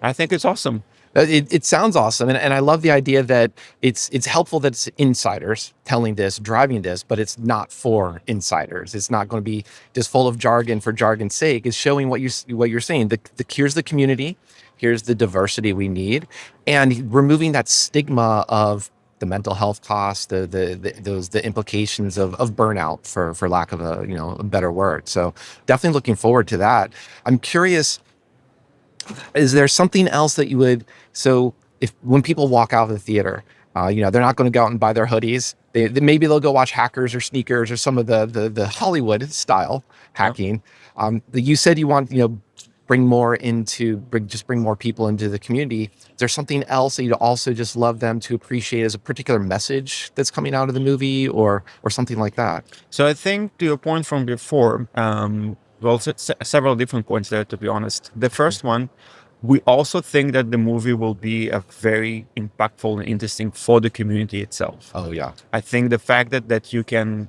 I think it's awesome. It sounds awesome, and I love the idea that it's helpful that it's insiders telling this, driving this, but it's not for insiders. It's not going to be just full of jargon for jargon's sake. It's showing what you're saying. Here's the community, here's the diversity we need, and removing that stigma of the mental health costs, the implications of burnout, for lack of a better word. So definitely looking forward to that. I'm curious, is there something else that you would, so if when people walk out of the theater, they're not going to go out and buy their hoodies. Maybe they'll go watch Hackers or Sneakers or some of the Hollywood style hacking. You said you want, bring more people into the community. Is there something else that you'd also just love them to appreciate as a particular message that's coming out of the movie or something like that? So I think to your point from before, several different points there, to be honest. The first one, we also think that the movie will be a very impactful and interesting for the community itself. Oh, yeah. I think the fact that you can,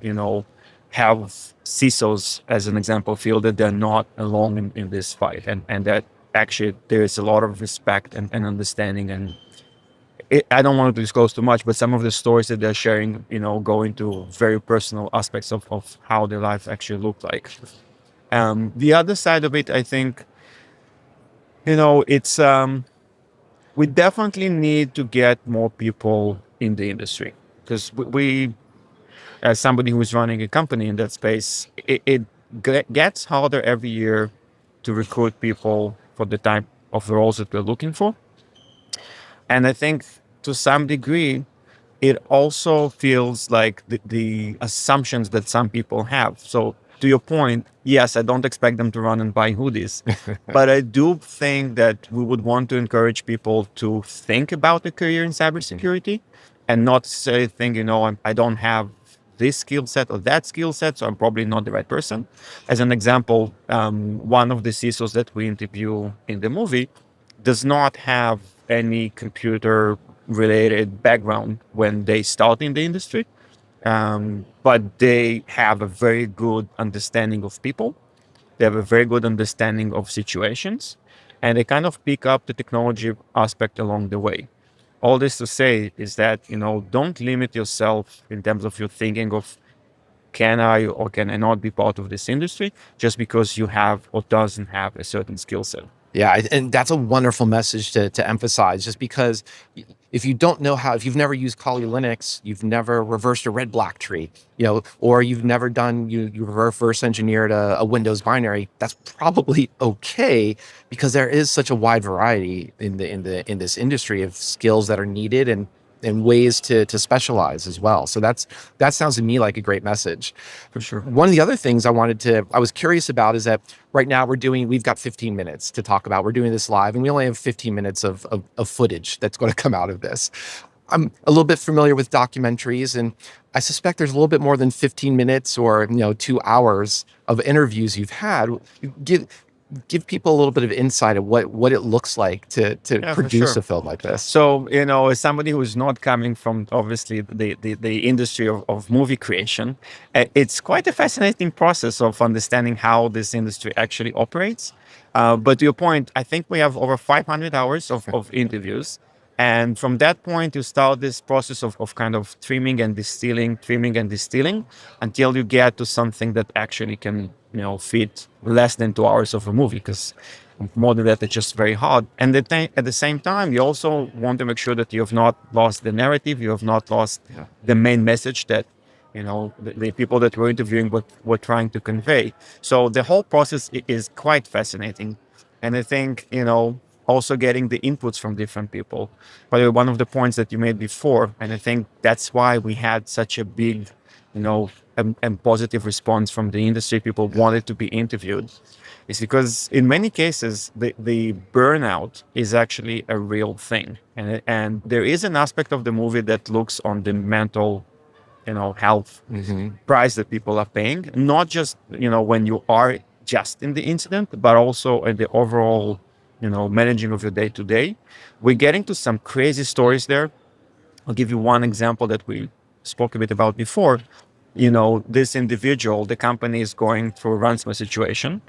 have CISOs, as an example, feel that they're not alone in this fight, and that actually there is a lot of respect and understanding. And I don't want to disclose too much, but some of the stories that they're sharing, go into very personal aspects of how their life actually looked like. The other side of it, I think, it's we definitely need to get more people in the industry, because we as somebody who is running a company in that space, it gets harder every year to recruit people for the type of roles that we're looking for. And I think to some degree, it also feels like the assumptions that some people have. So to your point, yes, I don't expect them to run and buy hoodies, but I do think that we would want to encourage people to think about a career in cybersecurity and not say, think, I don't have this skill set or that skill set, so I'm probably not the right person. As an example, one of the CISOs that we interview in the movie does not have any computer related background when they start in the industry. But they have a very good understanding of people. They have a very good understanding of situations, and they kind of pick up the technology aspect along the way. All this to say is that, don't limit yourself in terms of your thinking of can I or can I not be part of this industry just because you have or doesn't have a certain skill set. Yeah, and that's a wonderful message to emphasize, just because if you don't know if you've never used Kali Linux, you've never reversed a red black tree, or you've never done, you reverse engineered a Windows binary, that's probably okay, because there is such a wide variety in this industry of skills that are needed and ways to specialize as well. So that sounds to me like a great message. For sure. One of the other things I was curious about is that right now we've got 15 minutes to talk about. We're doing this live, and we only have 15 minutes of footage that's going to come out of this. I'm a little bit familiar with documentaries, and I suspect there's a little bit more than 15 minutes or 2 hours of interviews you've had. Give people a little bit of insight of what it looks like to produce a film like this. So, as somebody who's not coming from obviously the industry of movie creation, it's quite a fascinating process of understanding how this industry actually operates. But to your point, I think we have over 500 hours of interviews. And from that point, you start this process of kind of trimming and distilling until you get to something that actually can, fit less than 2 hours of a movie, because more than that, it's just very hard. And at the same time, you also want to make sure that you have not lost the narrative, you have not lost the main message that, the people that we're interviewing were trying to convey. So the whole process is quite fascinating. And I think, also getting the inputs from different people. By the way, one of the points that you made before, and I think that's why we had such a big, and positive response from the industry, people wanted to be interviewed, is because in many cases, the burnout is actually a real thing. And there is an aspect of the movie that looks on the mental, health price that people are paying, not just, when you are just in the incident, but also in the overall, managing of your day to day. We're getting to some crazy stories there. I'll give you one example that we spoke a bit about before. This individual, the company is going through a ransomware situation.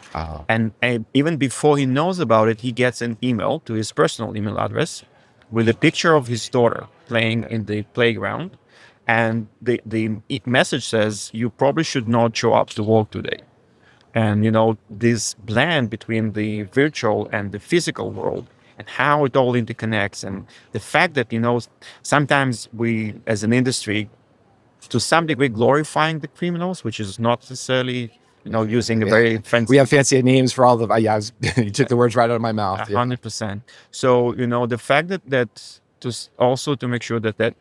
And even before he knows about it, he gets an email to his personal email address with a picture of his daughter playing in the playground. And the message says, you probably should not show up to work today. And, this blend between the virtual and the physical world and how it all interconnects. And the fact that, sometimes we, as an industry, to some degree, glorifying the criminals, which is not necessarily, using a very fancy... We have fancy names for all the... you took the words right out of my mouth. 100%. So, the fact that to make sure that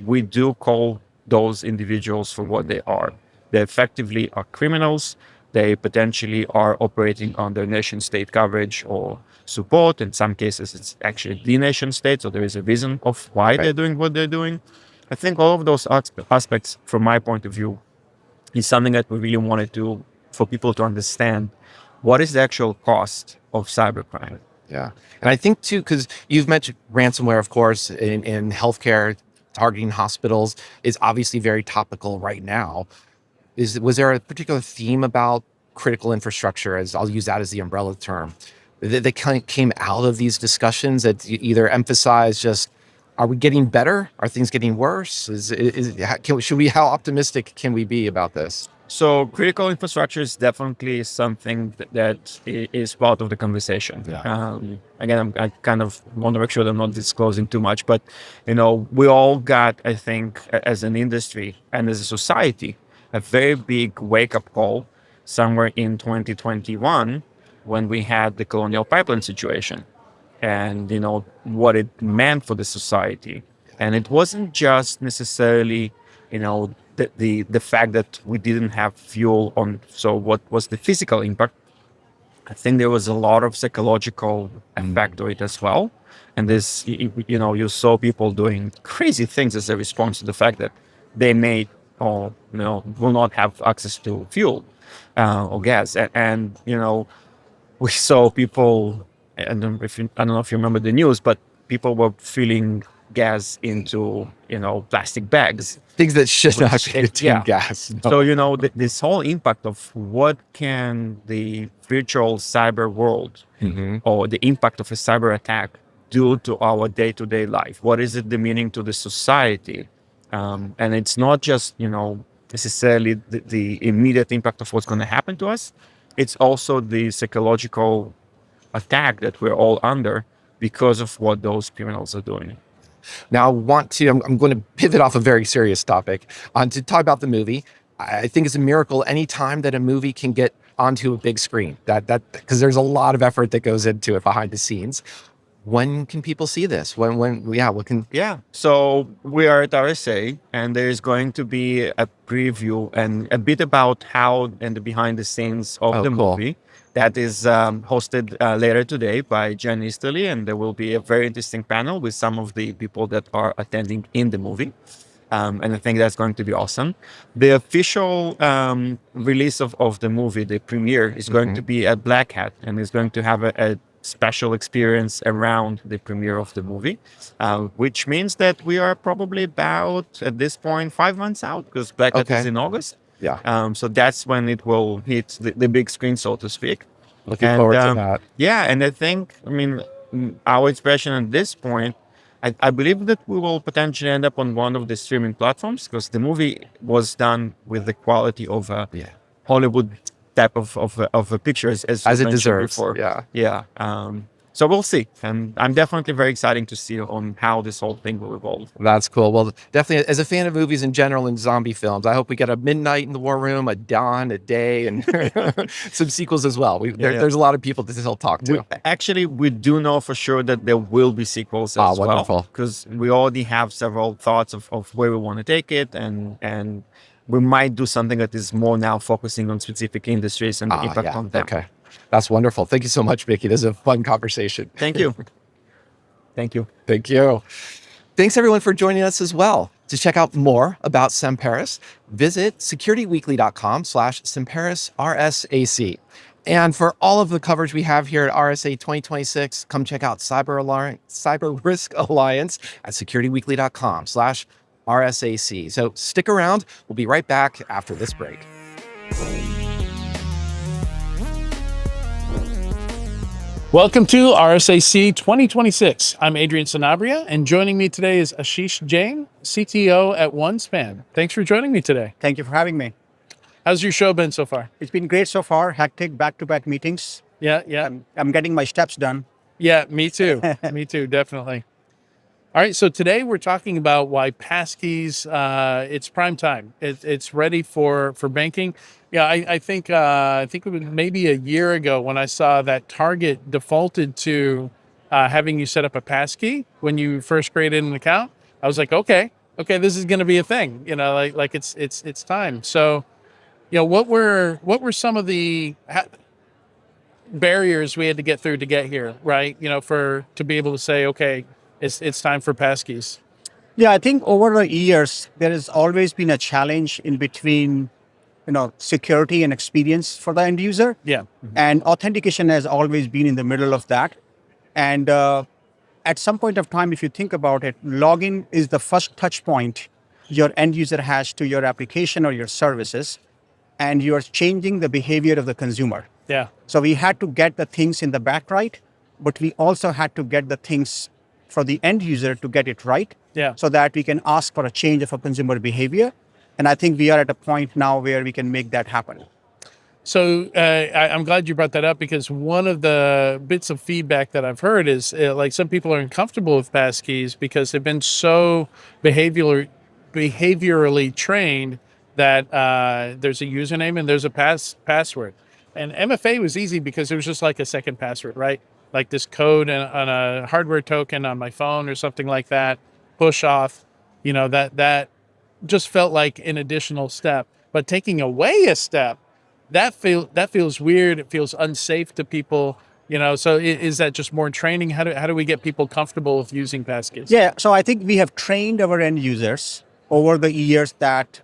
we do call those individuals for what they are. They effectively are criminals. They potentially are operating under nation state coverage or support. In some cases, it's actually the nation state. So there is a reason of why they're doing what they're doing. I think all of those aspects, from my point of view, is something that we really wanted for people to understand. What is the actual cost of cybercrime? Yeah. And I think too, because you've mentioned ransomware, of course, in healthcare, targeting hospitals is obviously very topical right now. Was there a particular theme about critical infrastructure, as I'll use that as the umbrella term, that kind of came out of these discussions that either emphasize just, are we getting better? Are things getting worse? How optimistic can we be about this? So critical infrastructure is definitely something that is part of the conversation. Yeah. Again, I kind of want to make sure that I'm not disclosing too much, but we all got, I think, as an industry and as a society, a very big wake-up call somewhere in 2021 when we had the Colonial Pipeline situation and, what it meant for the society. And it wasn't just necessarily, the fact that we didn't have fuel on. So what was the physical impact? I think there was a lot of psychological impact to it as well. And this, you saw people doing crazy things as a response to the fact that they may or will not have access to fuel or gas. And we saw people, I don't know if you remember the news, but people were filling gas into plastic bags, things that should not contain gas. No. So this whole impact of what can the virtual cyber world or the impact of a cyber attack do to our day-to-day life? What is it the meaning to the society? And it's not just necessarily the immediate impact of what's going to happen to us. It's also the psychological attack that we're all under because of what those criminals are doing. Now, I'm going to pivot off a very serious topic to talk about the movie. I think it's a miracle any time that a movie can get onto a big screen, because there's a lot of effort that goes into it behind the scenes. When can people see this? So we are at RSA, and there's going to be a preview and a bit about how and the behind the scenes of the movie. That is hosted later today by Jen Easterly, and there will be a very interesting panel with some of the people that are attending in the movie. And I think that's going to be awesome. The official release of the movie, the premiere, is going to be at Black Hat, and is going to have a special experience around the premiere of the movie, which means that we are probably about, at this point, 5 months out, because Black Hat is in August. Yeah. So that's when it will hit the big screen, so to speak. Looking forward to that. Yeah, and I think, our expression at this point, I believe that we will potentially end up on one of the streaming platforms, because the movie was done with the quality of a Hollywood type of a picture, as it deserves. Before. Yeah. So we'll see. And I'm definitely very excited to see on how this whole thing will evolve. That's cool. Well, definitely, as a fan of movies in general and zombie films, I hope we get a midnight in the war room, a dawn, a day, and some sequels as well. There's a lot of people to still talk to. We do know for sure that there will be sequels as well. Because we already have several thoughts of where we want to take it, and we might do something that is more now focusing on specific industries and the impact on them. Okay. That's wonderful. Thank you so much, Mickey. This is a fun conversation. Thank you. Thank you. Thank you. Thanks, everyone, for joining us as well. To check out more about Semperis, visit securityweekly.com/SemperisRSAC. And for all of the coverage we have here at RSA 2026, come check out Cyber Risk Alliance at securityweekly.com/RSAC. So stick around. We'll be right back after this break. Welcome to RSAC 2026. I'm Adrian Sanabria, and joining me today is Ashish Jain, CTO at OneSpan. Thanks for joining me today. Thank you for having me. How's your show been so far? It's been great so far. Hectic back-to-back meetings. Yeah. I'm getting my steps done. Yeah, me too. Me too, definitely. All right, so today we're talking about why Passkeys, it's prime time. It's ready for banking. Yeah, I think it was maybe a year ago when I saw that Target defaulted to having you set up a Passkey when you first created an account. I was like, okay, this is going to be a thing. Like it's time. So, what were some of the barriers we had to get through to get here, right? To be able to say, okay, it's time for Passkeys. Yeah, I think over the years, there has always been a challenge in between, security and experience for the end user. Yeah. And authentication has always been in the middle of that. And at some point of time, if you think about it, login is the first touch point your end user has to your application or your services, and you're changing the behavior of the consumer. Yeah. So we had to get the things in the back right, but we also had to get the things for the end user to get it right. Yeah. So that we can ask for a change of a consumer behavior. And I think we are at a point now where we can make that happen. So I'm glad you brought that up, because one of the bits of feedback that I've heard is like some people are uncomfortable with Passkeys because they've been so behaviorally trained that there's a username and there's a password. And MFA was easy because it was just like a second password, right? Like this code on a hardware token on my phone or something like that, push off, that just felt like an additional step. But taking away a step, that feels weird. It feels unsafe to people, so is that just more training? How do we get people comfortable with using Passkeys? Yeah, so I think we have trained our end users over the years that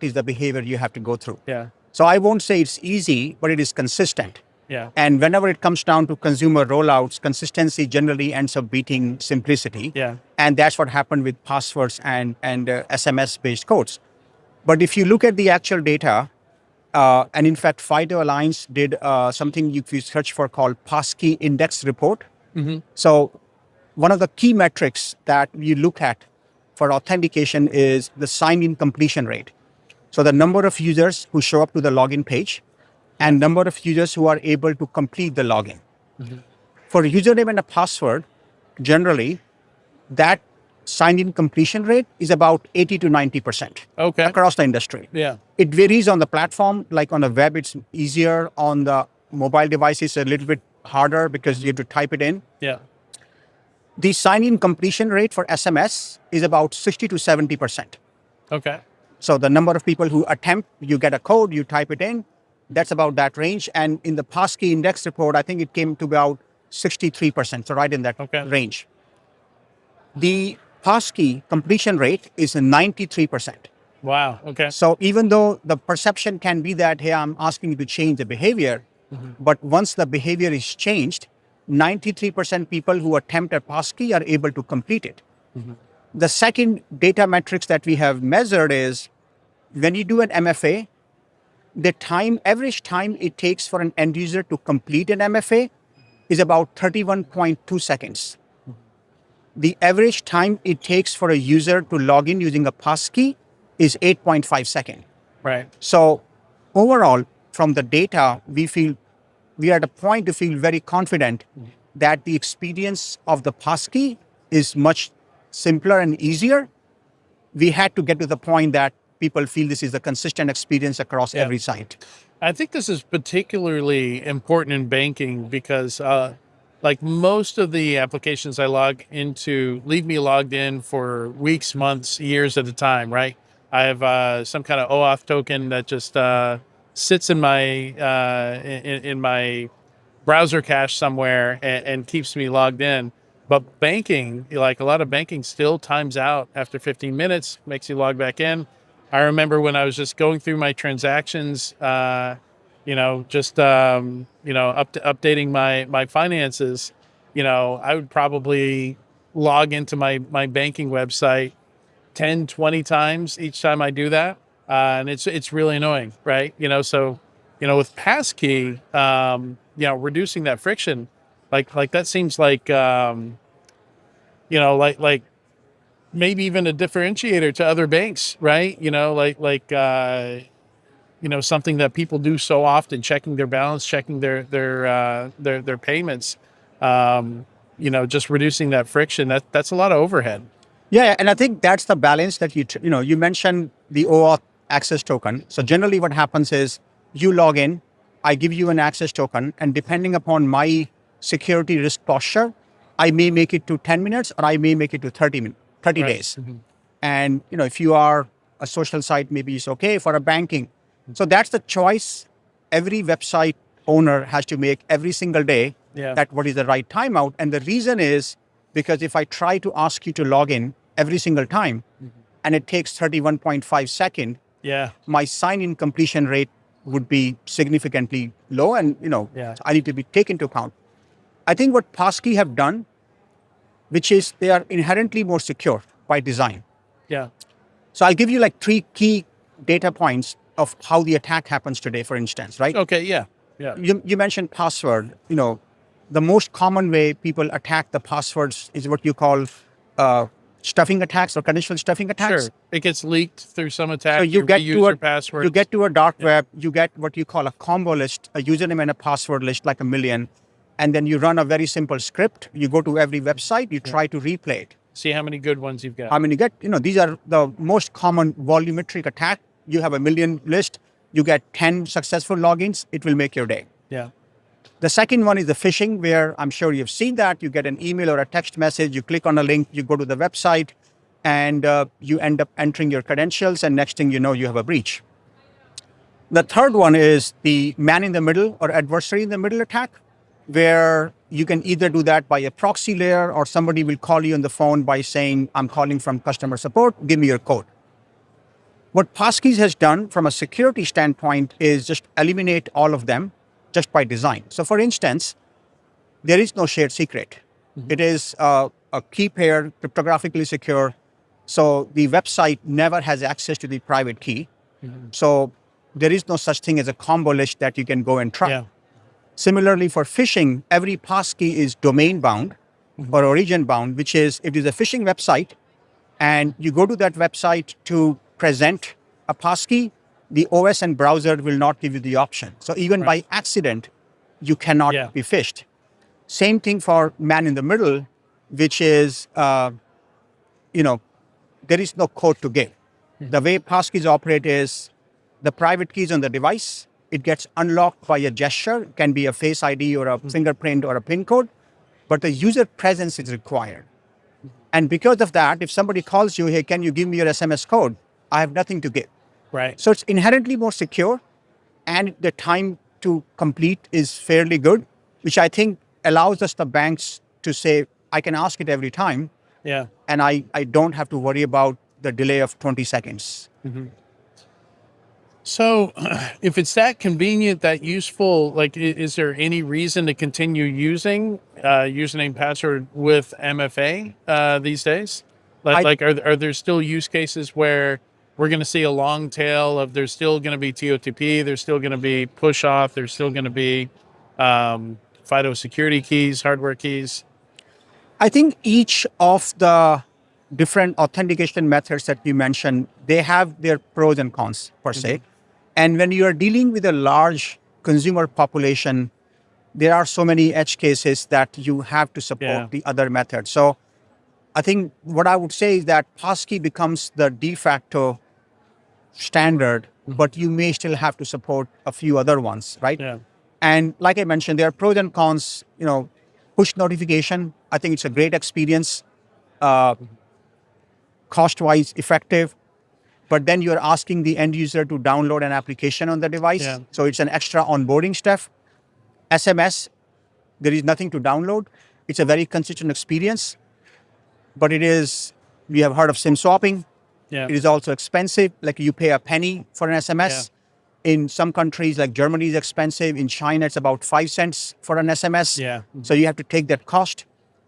is the behavior you have to go through. Yeah. So I won't say it's easy, but it is consistent. Yeah. And whenever it comes down to consumer rollouts, consistency generally ends up beating simplicity. Yeah. And that's what happened with passwords and SMS-based codes. But if you look at the actual data, and in fact, FIDO Alliance did something you can search for called Passkey Index Report. Mm-hmm. So one of the key metrics that you look at for authentication is the sign-in completion rate. So the number of users who show up to the login page and number of users who are able to complete the login. Mm-hmm. For a username and a password, generally, that sign-in completion rate is about 80 to 90% across the industry. Yeah. It varies on the platform. Like on the web, it's easier. On the mobile devices, a little bit harder because you have to type it in. Yeah. The sign-in completion rate for SMS is about 60 to 70%. Okay. So the number of people who attempt, you get a code, you type it in, that's about that range. And in the Passkey Index report, I think it came to about 63%, so right in that range. The Passkey completion rate is 93%. Wow, okay. So even though the perception can be that, hey, I'm asking you to change the behavior, but once the behavior is changed, 93% people who attempt a Passkey are able to complete it. The second data metrics that we have measured is when you do an MFA, the average time it takes for an end user to complete an MFA is about 31.2 seconds. The average time it takes for a user to log in using a passkey is 8.5 seconds. Right. So overall, from the data, we are at a point to feel very confident that the experience of the passkey is much simpler and easier. We had to get to the point that people feel this is a consistent experience across every site. I think this is particularly important in banking because like most of the applications I log into leave me logged in for weeks, months, years at a time, right? I have some kind of OAuth token that just sits in my in my browser cache somewhere and keeps me logged in. But banking, like a lot of banking still times out after 15 minutes, makes you log back in. I remember when I was just going through my transactions just updating my finances, I would probably log into my banking website 10, 20 times each time I do that. And it's really annoying, right? So, with Passkey, reducing that friction, like that seems like, like maybe even a differentiator to other banks, right? Something that people do so often, checking their balance, checking their payments, just reducing that friction. That's a lot of overhead. Yeah, and I think that's the balance that you mentioned the OAuth access token. So generally what happens is you log in, I give you an access token, and depending upon my security risk posture, I may make it to 10 minutes or I may make it to 30 right. days. Mm-hmm. And if you are a social site, maybe it's okay. For a banking. So that's the choice every website owner has to make every single day, that what is the right timeout. And the reason is because if I try to ask you to log in every single time, and it takes 31.5 seconds, my sign-in completion rate would be significantly low, and I need to be taken into account. I think what Passkey have done, which is they are inherently more secure by design. Yeah. So I'll give you like 3 key data points of how the attack happens today, for instance, right? Okay, yeah. You mentioned password. The most common way people attack the passwords is what you call stuffing attacks or credential stuffing attacks. Sure, it gets leaked through some attack. So you get to a dark Yeah. web, you get what you call a combo list, a username and a password list, like 1 million. And then you run a very simple script. You go to every website, you try to replay it. See how many good ones you've got. How many get, these are the most common volumetric attack. You have 1 million list, you get 10 successful logins, it will make your day. Yeah. The second one is the phishing, where I'm sure you've seen that. You get an email or a text message, you click on a link, you go to the website, and you end up entering your credentials, and next thing you know, you have a breach. The third one is the man in the middle or adversary in the middle attack, where you can either do that by a proxy layer, or somebody will call you on the phone by saying, I'm calling from customer support, give me your code. What Passkeys has done from a security standpoint is just eliminate all of them just by design. So for instance, there is no shared secret. Mm-hmm. It is a key pair, cryptographically secure. So the website never has access to the private key. Mm-hmm. So there is no such thing as a combo list that you can go and try. Yeah. Similarly, for phishing, every passkey is domain bound or origin bound, which is, if it is a phishing website and you go to that website to present a passkey, the OS and browser will not give you the option. So even by accident, you cannot be phished. Same thing for man in the middle, which is, there is no code to give. The way passkeys operate is the private keys on the device, it gets unlocked by a gesture, it can be a face ID or a fingerprint or a PIN code, but the user presence is required. And because of that, if somebody calls you, hey, can you give me your SMS code? I have nothing to give. Right. So it's inherently more secure, and the time to complete is fairly good, which I think allows us, the banks, to say, I can ask it every time. Yeah. And I don't have to worry about the delay of 20 seconds. Mm-hmm. So if it's that convenient, that useful, like, is there any reason to continue using username password with MFA these days? Are there still use cases where we're going to see a long tail of, there's still going to be TOTP, there's still going to be push off, there's still going to be FIDO security keys, hardware keys? I think each of the different authentication methods that you mentioned, they have their pros and cons per se. And when you are dealing with a large consumer population, there are so many edge cases that you have to support the other method. So I think what I would say is that Passkey becomes the de facto standard, but you may still have to support a few other ones, right? Yeah. And like I mentioned, there are pros and cons. Push notification, I think it's a great experience, cost-wise effective, but then you're asking the end user to download an application on the device. Yeah. So it's an extra onboarding step. SMS, there is nothing to download. It's a very consistent experience, but we have heard of SIM swapping. Yeah. It is also expensive. Like, you pay a penny for an SMS. In some countries like Germany is expensive. In China, it's about 5 cents for an SMS. Yeah. So you have to take that cost.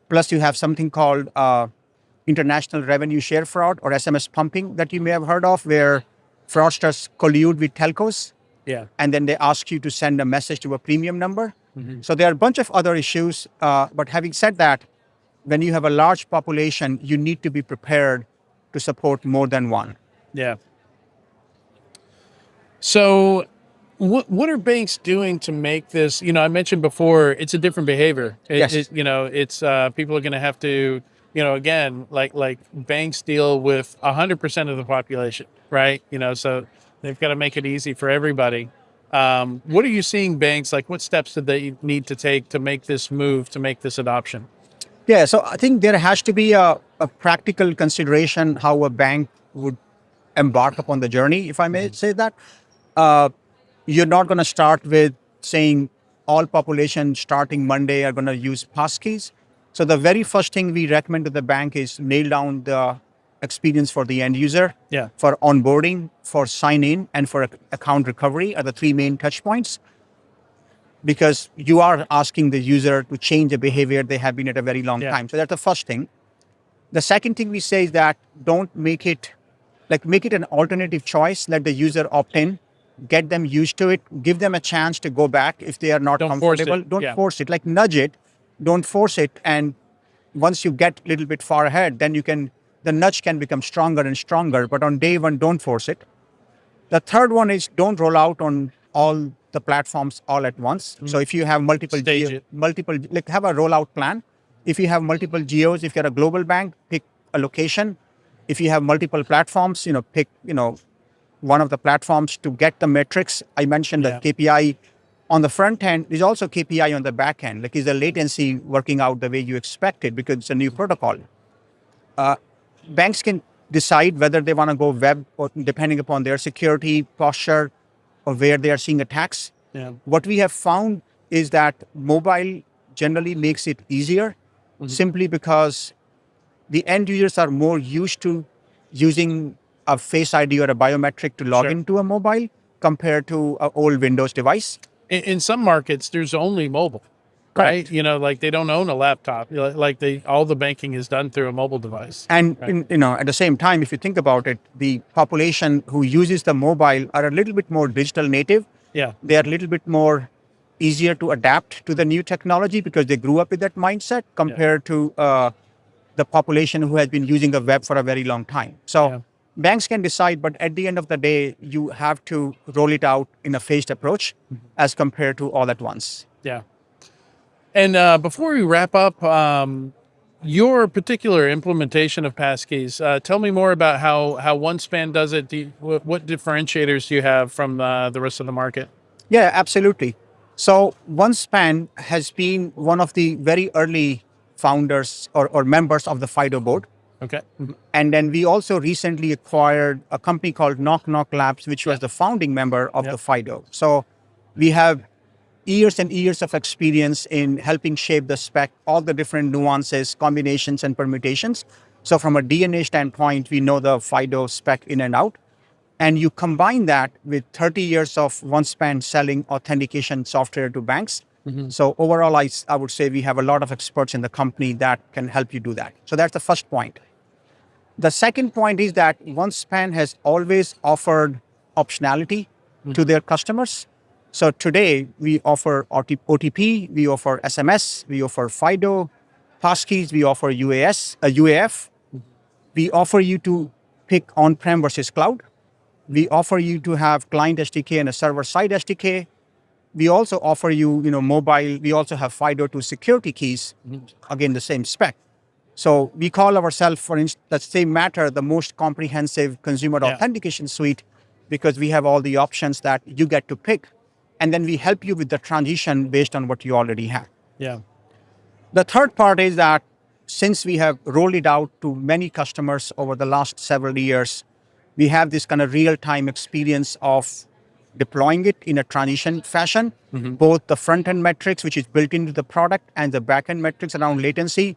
Plus you have something called international revenue share fraud or SMS pumping that you may have heard of, where fraudsters collude with telcos. Yeah. And then they ask you to send a message to a premium number. So there are a bunch of other issues. But having said that, when you have a large population, you need to be prepared to support more than one. Yeah. So what are banks doing to make this, I mentioned before, it's a different behavior. Yes. It's people are going to have to, again, like banks deal with 100% of the population, right? So they've got to make it easy for everybody. What are you seeing banks, like what steps do they need to take to make this move, to make this adoption? Yeah, so I think there has to be a practical consideration how a bank would embark upon the journey, if I may say that. You're not going to start with saying all population starting Monday are going to use Passkeys. So the very first thing we recommend to the bank is nail down the experience for the end user, for onboarding, for sign in, and for account recovery are the 3 main touch points. Because you are asking the user to change a behavior they have been at a very long time. So that's the first thing. The second thing we say is that don't make it an alternative choice. Let the user opt in, get them used to it, give them a chance to go back if they are not comfortable. Don't force it, like nudge it, don't force it. And once you get a little bit far ahead, then the nudge can become stronger and stronger. But on day one, don't force it. The third one is don't roll out on all the platforms all at once. So if you have have a rollout plan. If you have multiple geos, if you're a global bank, pick a location. If you have multiple platforms, pick, one of the platforms to get the metrics. I mentioned the KPI on the front end. There's also KPI on the back end. Like, is the latency working out the way you expected because it's a new protocol? Banks can decide whether they want to go web or depending upon their security posture or where they are seeing attacks. What we have found is that mobile generally makes it easier simply because the end users are more used to using a Face ID or a biometric to log into a mobile compared to an old Windows device. In some markets, there's only mobile, right? Like they don't own a laptop. Like all the banking is done through a mobile device. And at the same time, if you think about it, the population who uses the mobile are a little bit more digital native. They are a little bit more easier to adapt to the new technology because they grew up with that mindset compared to the population who has been using the web for a very long time. So banks can decide, but at the end of the day, you have to roll it out in a phased approach as compared to all at once. Yeah. And before we wrap up, your particular implementation of Passkeys, tell me more about how OneSpan does it. What differentiators do you have from the rest of the market? Yeah, absolutely. So OneSpan has been one of the very early founders or members of the FIDO board. Okay. And then we also recently acquired a company called Knock Knock Labs, which was the founding member of the FIDO. So we have years and years of experience in helping shape the spec, all the different nuances, combinations, and permutations. So from a DNA standpoint, we know the FIDO spec in and out. And you combine that with 30 years of OneSpan selling authentication software to banks. So overall, I would say we have a lot of experts in the company that can help you do that. So that's the first point. The second point is that OneSpan has always offered optionality to their customers. So today we offer OTP, we offer SMS, we offer FIDO, Passkeys, we offer UAF. We offer you to pick on-prem versus cloud. We offer you to have client SDK and a server-side SDK. We also offer you, mobile. We also have FIDO to security keys. Again, the same spec. So we call ourselves, for instance, the same matter, the most comprehensive consumer authentication suite because we have all the options that you get to pick. And then we help you with the transition based on what you already have. Yeah. The third part is that since we have rolled it out to many customers over the last several years, we have this kind of real-time experience of deploying it in a transition fashion, both the front-end metrics, which is built into the product, and the back-end metrics around latency.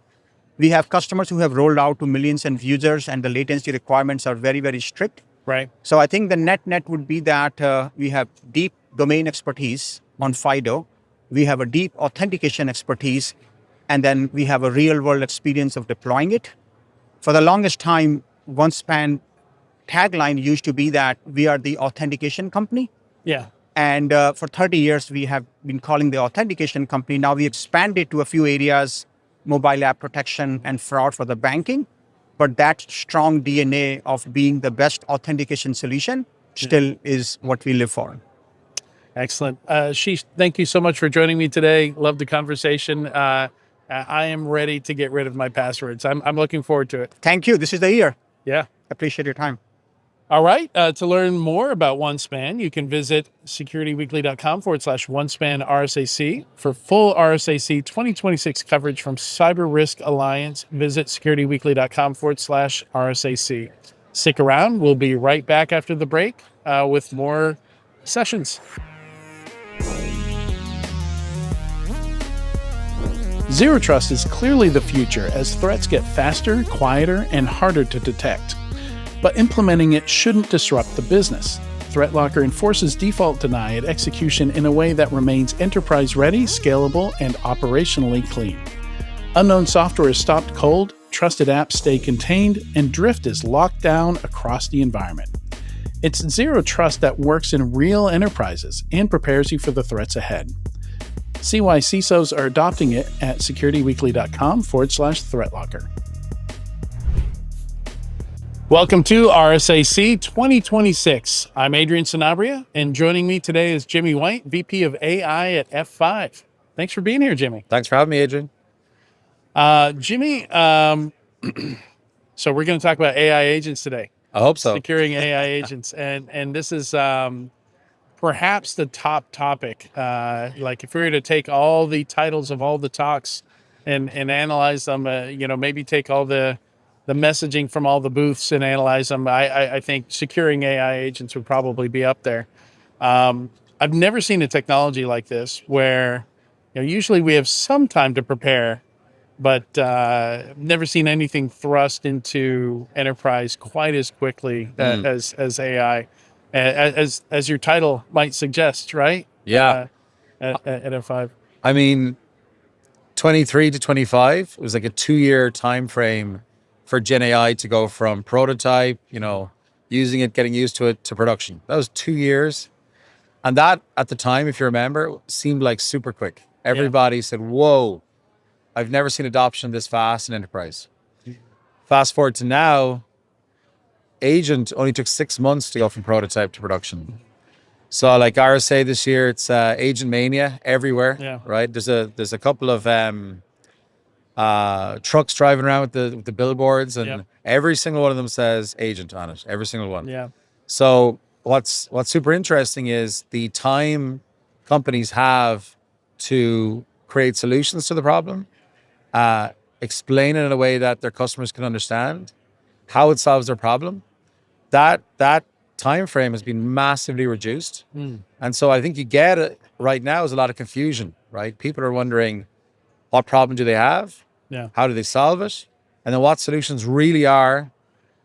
We have customers who have rolled out to millions of users, and the latency requirements are very, very strict. Right. So I think the net would be that we have deep domain expertise on FIDO, we have a deep authentication expertise, and then we have a real world experience of deploying it. For the longest time, OneSpan tagline used to be that we are the authentication company. Yeah. And for 30 years, we have been calling the authentication company. Now we expanded to a few areas, mobile app protection and fraud for the banking. But that strong DNA of being the best authentication solution still is what we live for. Excellent. Ashish, thank you so much for joining me today. Love the conversation. I am ready to get rid of my passwords. I'm looking forward to it. Thank you. This is the year. Yeah. Appreciate your time. All right. To learn more about OneSpan, you can visit securityweekly.com/OneSpan RSAC. For full RSAC 2026 coverage from Cyber Risk Alliance, visit securityweekly.com/RSAC. Stick around. We'll be right back after the break with more sessions. Zero Trust is clearly the future as threats get faster, quieter, and harder to detect. But implementing it shouldn't disrupt the business. ThreatLocker enforces default deny at execution in a way that remains enterprise-ready, scalable, and operationally clean. Unknown software is stopped cold, trusted apps stay contained, and drift is locked down across the environment. It's Zero Trust that works in real enterprises and prepares you for the threats ahead. See why CISOs are adopting it at securityweekly.com/ThreatLocker. Welcome to RSAC 2026. I'm Adrian Sanabria, and joining me today is Jimmy White, VP of AI at F5. Thanks for being here, Jimmy. Thanks for having me, Adrian. Jimmy, so we're going to talk about AI agents today. I hope so. Securing AI agents. And this is perhaps the top topic. Like if we were to take all the titles of all the talks and analyze them, maybe take all the messaging from all the booths and analyze them, I think securing AI agents would probably be up there. I've never seen a technology like this where usually we have some time to prepare, but never seen anything thrust into enterprise quite as quickly as AI, as your title might suggest, right? Yeah. At F5. I mean, 23 to 25 was like a 2-year time frame for Gen AI to go from prototype, using it, getting used to it, to production. That was 2 years. And that, at the time, if you remember, seemed like super quick. Everybody said, whoa, I've never seen adoption this fast in enterprise. Fast forward to now, agent only took 6 months to go from prototype to production. So like RSA this year, it's agent mania everywhere, right? There's a couple of trucks driving around with the billboards, and every single one of them says agent on it, every single one. Yeah. So what's super interesting is the time companies have to create solutions to the problem, explain it in a way that their customers can understand how it solves their problem. That time frame has been massively reduced. And so I think you get it right now is a lot of confusion, right? People are wondering, what problem do they have? Yeah. How do they solve it? And then what solutions really are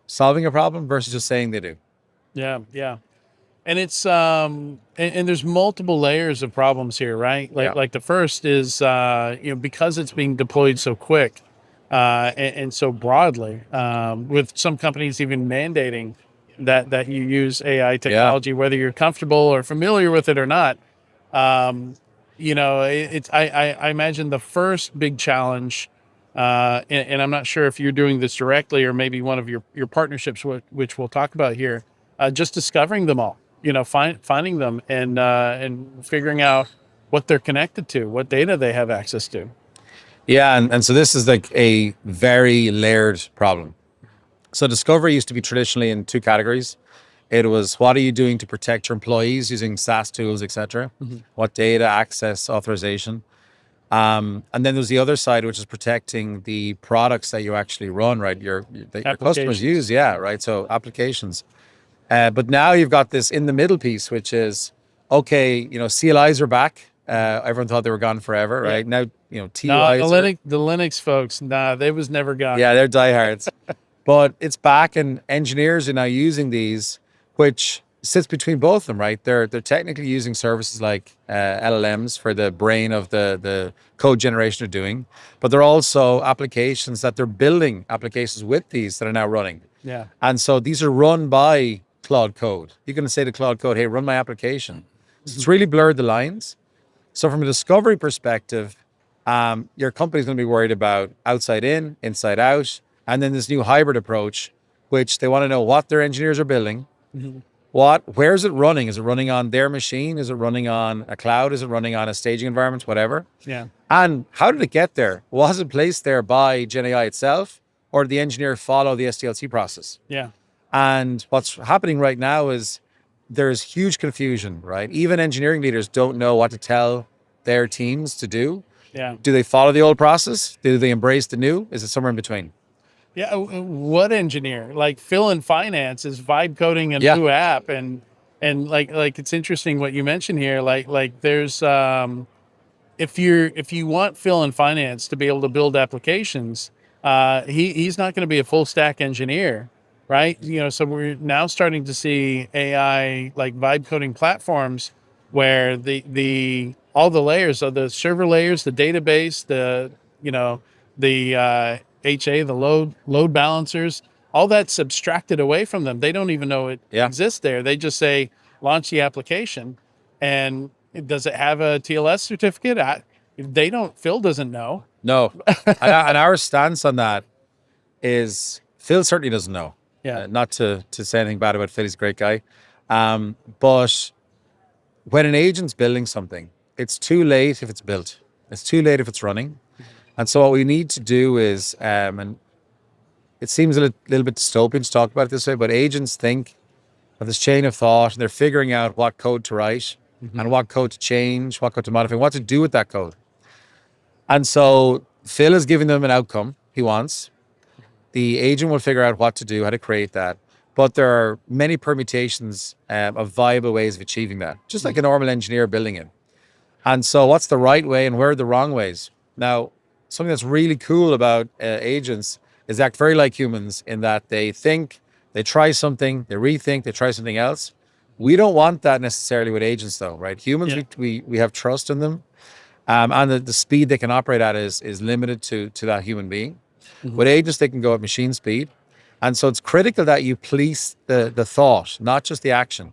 solving a problem versus just saying they do. Yeah. And it's and there's multiple layers of problems here, right? Like the first is because it's being deployed so quick and so broadly, with some companies even mandating that you use AI technology, whether you're comfortable or familiar with it or not. It's I imagine the first big challenge, and I'm not sure if you're doing this directly or maybe one of your partnerships, which we'll talk about here, just discovering them all, finding them and figuring out what they're connected to, what data they have access to. Yeah, and so this is like a very layered problem. So discovery used to be traditionally in 2 categories. It was, what are you doing to protect your employees using SaaS tools, etc. What data, access, authorization. And then there's the other side, which is protecting the products that you actually run, right? Your customers use, right? So applications. But now you've got this in the middle piece, which is, okay, CLIs are back. Everyone thought they were gone forever, right? Now, TUIs. The Linux folks, they was never gone. Yeah, they're diehards. But it's back, and engineers are now using these which sits between both of them, right? They're technically using services like LLMs for the brain of the code generation they're doing, but they're also applications that they're building applications with these that are now running. Yeah. And so these are run by Claude Code. You can say to Claude Code, hey, run my application. So it's really blurred the lines. So from a discovery perspective, your company's going to be worried about outside in, inside out, and then this new hybrid approach, which they want to know what their engineers are building, where is it running? Is it running on their machine? Is it running on a cloud? Is it running on a staging environment? Whatever. Yeah. And how did it get there? Was it placed there by GenAI itself, or did the engineer follow the SDLC process? Yeah. And what's happening right now is there's huge confusion, right? Even engineering leaders don't know what to tell their teams to do. Yeah. Do they follow the old process? Do they embrace the new? Is it somewhere in between? Yeah, what engineer? Like Phil in finance is vibe coding a new app, and like it's interesting what you mentioned here. Like there's if you want Phil in finance to be able to build applications, he's not going to be a full stack engineer, right? So we're now starting to see AI like vibe coding platforms where the all the layers of the server layers, the database, the HA, the load balancers, all that's abstracted away from them. They don't even know it exists there. They just say, launch the application. And does it have a TLS certificate? Phil doesn't know. No. and our stance on that is Phil certainly doesn't know. Yeah. Not to say anything bad about Phil, he's a great guy. But when an agent's building something, it's too late if it's built. It's too late if it's running. And so what we need to do is, and it seems a little bit dystopian to talk about it this way, but agents think of this chain of thought, and they're figuring out what code to write and what code to change, what code to modify, what to do with that code. And so Phil is giving them an outcome he wants. The agent will figure out what to do, how to create that. But there are many permutations of viable ways of achieving that, just like a normal engineer building it. And so what's the right way and where are the wrong ways? Now, something that's really cool about agents is they act very like humans in that they think, they try something, they rethink, they try something else. We don't want that necessarily with agents though, right? Humans, we have trust in them. And the speed they can operate at is limited to that human being. With agents, they can go at machine speed. And so it's critical that you police the thought, not just the action.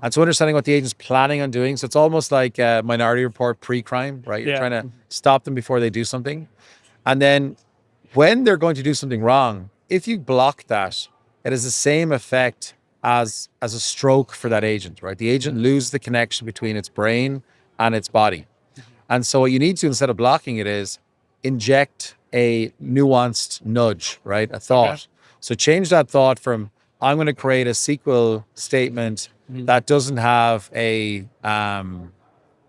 And so understanding what the agent's planning on doing. So it's almost like a Minority Report pre-crime, right? You're trying to stop them before they do something. And then when they're going to do something wrong, if you block that, it has the same effect as a stroke for that agent, right? The agent loses the connection between its brain and its body. And so what you need to, instead of blocking it, is inject a nuanced nudge, right? A thought. Okay. So change that thought from, I'm going to create a SQL statement that doesn't have a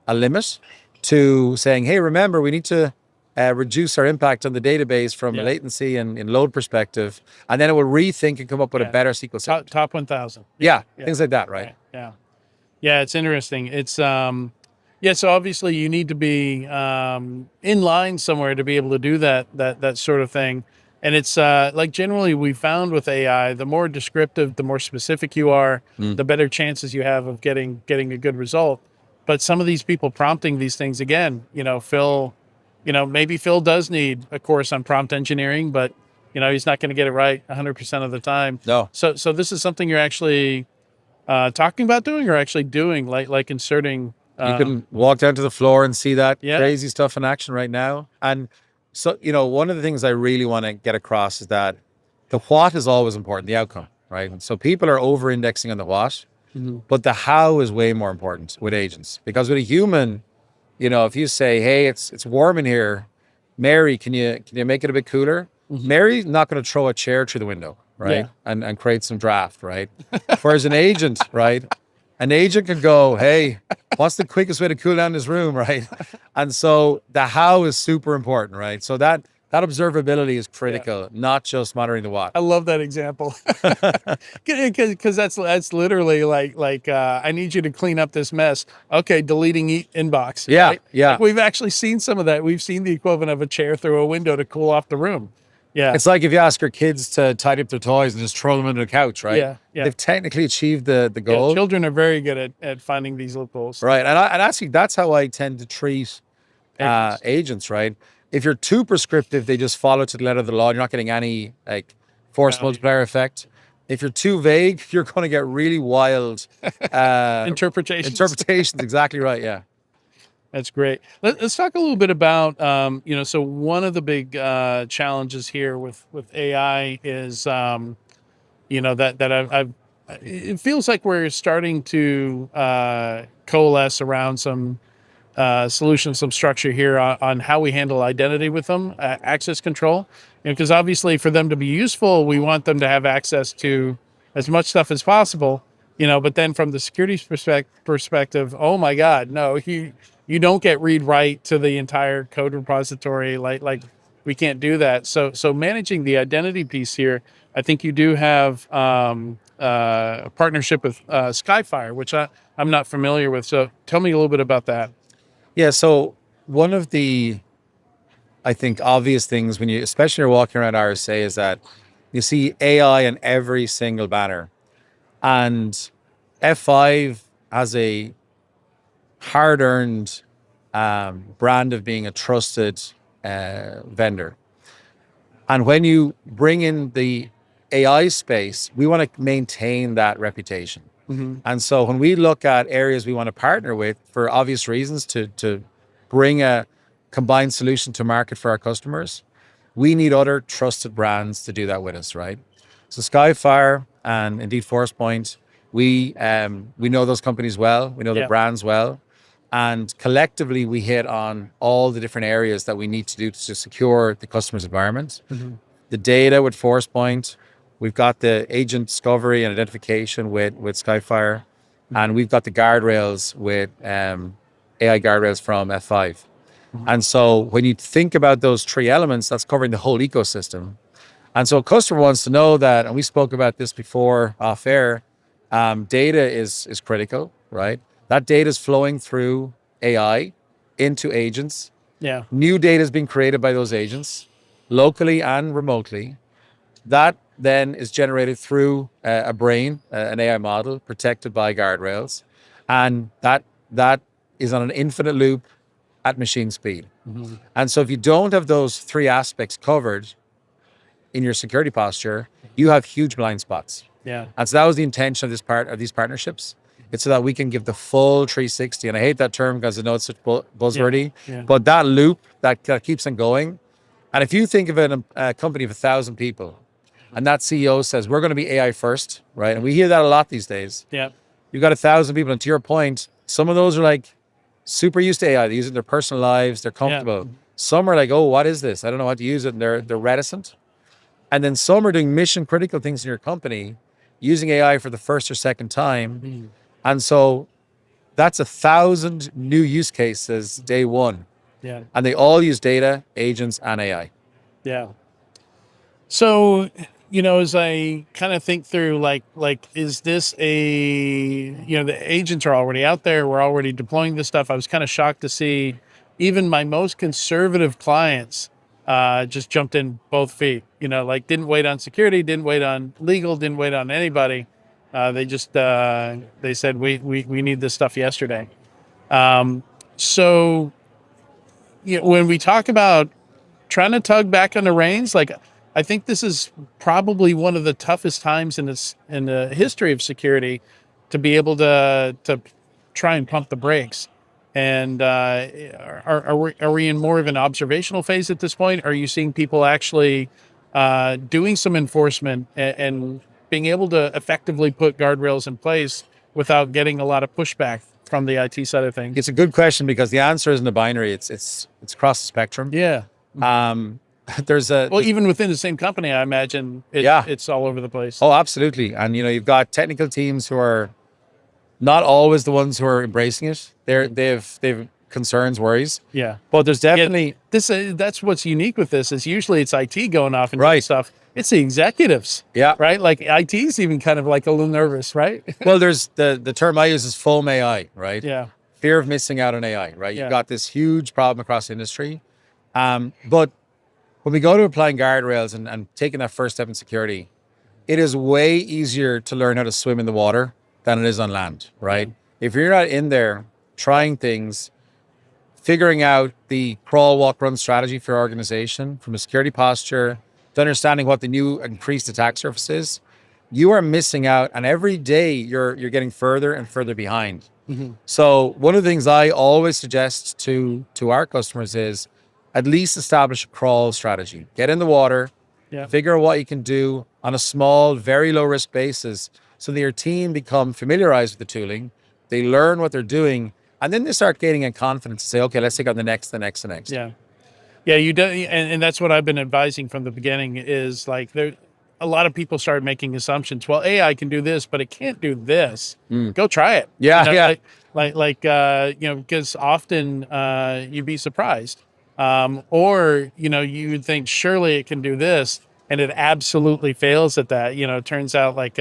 limit, to saying, hey, remember, we need to reduce our impact on the database from a latency and in load perspective. And then it will rethink and come up with a better SQL statement. Top 1,000. Yeah, things like that, right? Yeah, it's interesting. It's so obviously you need to be in line somewhere to be able to do that sort of thing. And it's like generally we found with AI, the more descriptive, the more specific you are, the better chances you have of getting a good result. But some of these people prompting these things, again, Phil, maybe Phil does need a course on prompt engineering, but he's not going to get it right 100% of the time. No. So this is something you're actually talking about doing, or actually doing, like inserting. You can walk down to the floor and see that crazy stuff in action right now. And so, one of the things I really want to get across is that the what is always important, the outcome, right? And so people are over-indexing on the what, but the how is way more important with agents. Because with a human, if you say, hey, it's warm in here, Mary, can you make it a bit cooler? Mary's not going to throw a chair through the window, right? And create some draft, right? Whereas an agent, right? An agent can go, hey, what's the quickest way to cool down this room, right? And so the how is super important, right? So that observability is critical, not just monitoring the what. I love that example. Because that's literally like I need you to clean up this mess. Okay, deleting inbox. Yeah, right? yeah. Like we've actually seen some of that. We've seen the equivalent of a chair through a window to cool off the room. Yeah. It's like if you ask your kids to tidy up their toys and just throw them under the couch, right? Yeah. Yeah. They've technically achieved the goal. Children are very good at finding these loopholes. Right. And actually, that's how I tend to treat agents, right? If you're too prescriptive, they just follow to the letter of the law. You're not getting any like force multiplier effect. If you're too vague, you're going to get really wild Interpretations. Exactly right. Yeah. That's great. Let's talk a little bit about, so one of the big challenges here with AI is, it feels like we're starting to coalesce around some solution, some structure here on how we handle identity with them, access control. Because obviously for them to be useful, we want them to have access to as much stuff as possible, but then from the security perspective, oh my God, no, you don't get read write to the entire code repository. Like we can't do that. So managing the identity piece here, I think you do have a partnership with Skyfire, which I'm not familiar with. So tell me a little bit about that. Yeah. So one of the, I think, obvious things when you, especially when you're walking around RSA, is that you see AI in every single banner. And F5 has a hard-earned brand of being a trusted vendor. And when you bring in the AI space, we want to maintain that reputation. And so when we look at areas we want to partner with for obvious reasons to bring a combined solution to market for our customers, we need other trusted brands to do that with us, right? So Skyfire and indeed ForcePoint, we know those companies well, we know the brands well, and collectively we hit on all the different areas that we need to do to secure the customer's environment. The data with ForcePoint, we've got the agent discovery and identification with Skyfire, and we've got the guardrails with AI guardrails from F5. And so when you think about those three elements, that's covering the whole ecosystem. And so a customer wants to know that, and we spoke about this before off air, data is critical, right? That data is flowing through AI into agents. Yeah. New data is being created by those agents, locally and remotely. That then is generated through a brain, an AI model protected by guardrails. And that is on an infinite loop at machine speed. And so if you don't have those three aspects covered in your security posture, you have huge blind spots. Yeah. And so that was the intention of these partnerships. It's so that we can give the full 360. And I hate that term because I know it's such buzzwordy, but that loop that keeps on going. And if you think of a company of 1,000 people, and that CEO says, we're going to be AI first, right? And we hear that a lot these days. Yeah. You've got 1,000 people, and to your point, some of those are like super used to AI. They use it in their personal lives. They're comfortable. Yeah. Some are like, oh, what is this? I don't know how to use it. And they're reticent. And then some are doing mission critical things in your company using AI for the first or second time. And so that's 1,000 new use cases day one. Yeah. And they all use data, agents, and AI. Yeah. So, as I kind of think through, like, is this the agents are already out there. We're already deploying this stuff. I was kind of shocked to see even my most conservative clients just jumped in both feet, didn't wait on security, didn't wait on legal, didn't wait on anybody. They just, they said, we need this stuff yesterday. So when we talk about trying to tug back on the reins, I think this is probably one of the toughest times in the history of security to be able to try and pump the brakes. And are we in more of an observational phase at this point? Are you seeing people actually doing some enforcement and being able to effectively put guardrails in place without getting a lot of pushback from the IT side of things? It's a good question because the answer isn't a binary. It's across the spectrum. Yeah. Even within the same company, I imagine it's all over the place. Oh, absolutely. And you've got technical teams who are not always the ones who are embracing it. They've concerns, worries. Yeah. But there's definitely that's what's unique with this is usually it's IT going off and doing stuff. It's the executives. Yeah. Right? Like IT's even kind of like a little nervous, right? Well, there's the term I use is foam AI, right? Yeah. Fear of missing out on AI, right? You've got this huge problem across the industry. But when we go to applying guardrails and taking that first step in security, it is way easier to learn how to swim in the water than it is on land, right? Yeah. If you're not in there trying things, figuring out the crawl, walk, run strategy for your organization from a security posture, to understanding what the new increased attack surface is, you are missing out. And every day you're getting further and further behind. Mm-hmm. So one of the things I always suggest to our customers is at least establish a crawl strategy. Get in the water, figure out what you can do on a small, very low risk basis so that your team become familiarized with the tooling, they learn what they're doing, and then they start gaining in confidence to say, okay, let's take on the next. Yeah. Yeah, you do. And that's what I've been advising from the beginning is like a lot of people start making assumptions. Well, AI can do this, but it can't do this. Go try it. Yeah. You know, yeah. Because often you'd be surprised. Or, you would think surely it can do this, and it absolutely fails at that. It turns out like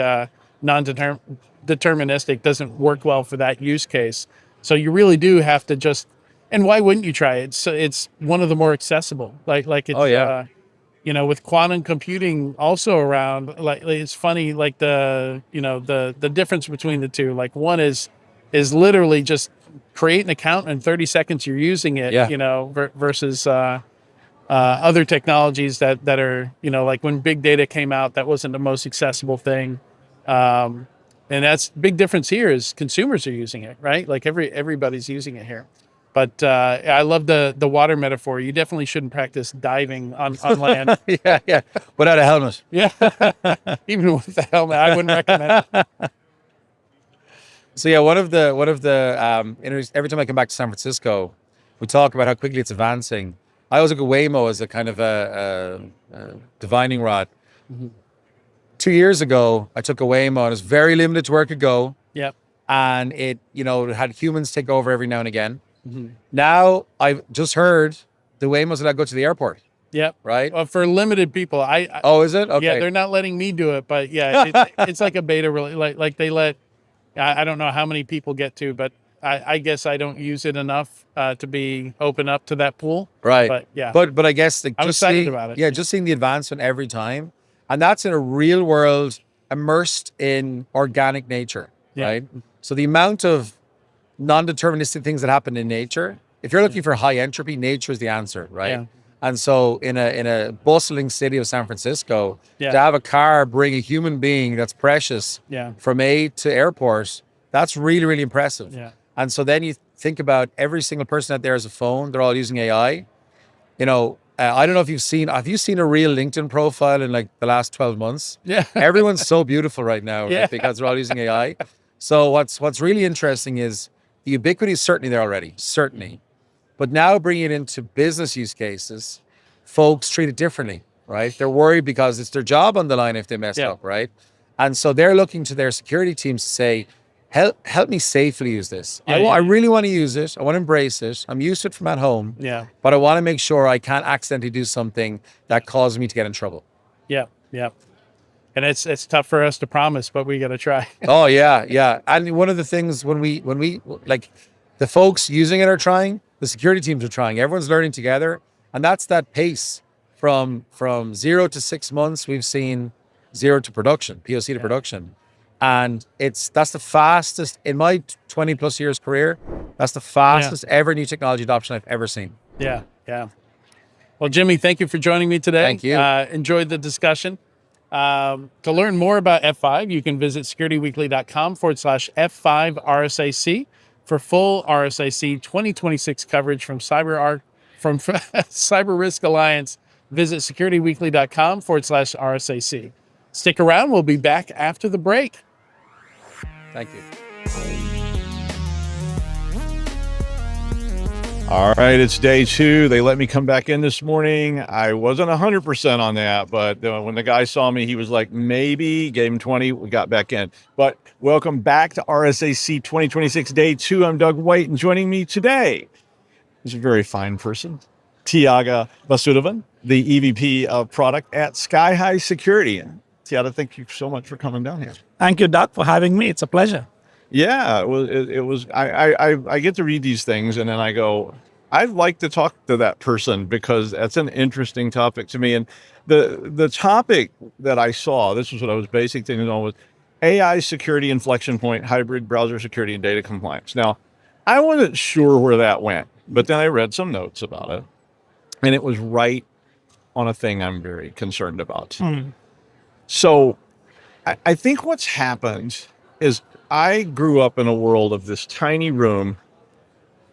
non-deterministic doesn't work well for that use case. So you really do have to just, and why wouldn't you try it? So it's one of the more accessible, like it's, with quantum computing also around, like it's funny, like the difference between the two, like one is literally just create an account in 30 seconds you're using it, versus other technologies that are, like when big data came out, that wasn't the most accessible thing. And that's big difference here is consumers are using it, right? Like everybody's using it here. But I love the water metaphor. You definitely shouldn't practice diving on land. yeah. Without a helmet. Yeah. Even with the helmet, I wouldn't recommend it. So yeah, one of the every time I come back to San Francisco, we talk about how quickly it's advancing. I always look at Waymo as a kind of a divining rod. Mm-hmm. 2 years ago, I took a Waymo and it was very limited to where it could go. Yep. And it had humans take over every now and again. Mm-hmm. Now I've just heard the Waymos that go to the airport. Yep. Right. Well, for limited people, Oh, is it? Okay. Yeah, they're not letting me do it, but yeah, it's like a beta. Really, like they let. I don't know how many people get to, but I guess I don't use it enough to be open up to that pool. Right. But yeah. But I guess I'm excited about it. Yeah, just seeing the advancement every time, and that's in a real world, immersed in organic nature. Yeah. Right. So the amount of non-deterministic things that happen in nature, if you're looking for high entropy, nature is the answer, right? Yeah. And so in a bustling city of San Francisco, to have a car bring a human being that's precious from A to airport, that's really, really impressive. Yeah. And so then you think about every single person out there has a phone, they're all using AI. I don't know if have you seen a real LinkedIn profile in like the last 12 months? Yeah. Everyone's so beautiful right now because they're all using AI. So what's really interesting is the ubiquity is certainly there already, certainly. But now bringing it into business use cases, folks treat it differently, right? They're worried because it's their job on the line if they mess up, right? And so they're looking to their security teams to say, help me safely use this. I really want to use it. I want to embrace it. I'm used to it from at home. Yeah. But I want to make sure I can't accidentally do something that causes me to get in trouble. Yeah. Yeah. And it's tough for us to promise, but we got to try. Oh yeah. Yeah. And one of the things when we like the folks using it are trying, the security teams are trying, everyone's learning together. And that's that pace from 0 to 6 months. We've seen 0 to production, POC to production. And that's the fastest in my 20 plus years career. That's the fastest ever new technology adoption I've ever seen. Yeah. Yeah. Well, Jimmy, thank you for joining me today. Thank you. Enjoyed the discussion. To learn more about F5, you can visit securityweekly.com/F5 RSAC for full RSAC 2026 coverage from Cyber Risk Alliance. Visit securityweekly.com/RSAC. Stick around. We'll be back after the break. Thank you. All right, it's day 2. They let me come back in this morning. I wasn't 100% on that, but when the guy saw me, he was like, maybe, gave him 20, we got back in. But welcome back to RSAC 2026 day 2. I'm Doug White, and joining me today is a very fine person, Thyaga Vasudevan, the EVP of product at SkyHigh Security. Thyaga, thank you so much for coming down here. Thank you, Doug, for having me. It's a pleasure. Yeah, it was. I get to read these things and then I go, I'd like to talk to that person because that's an interesting topic to me. And the topic that I saw, this was what I was basing things on, was AI security inflection point, hybrid browser security, and data compliance. Now, I wasn't sure where that went, but then I read some notes about it, and it was right on a thing I'm very concerned about. So I think what's happened is I grew up in a world of this tiny room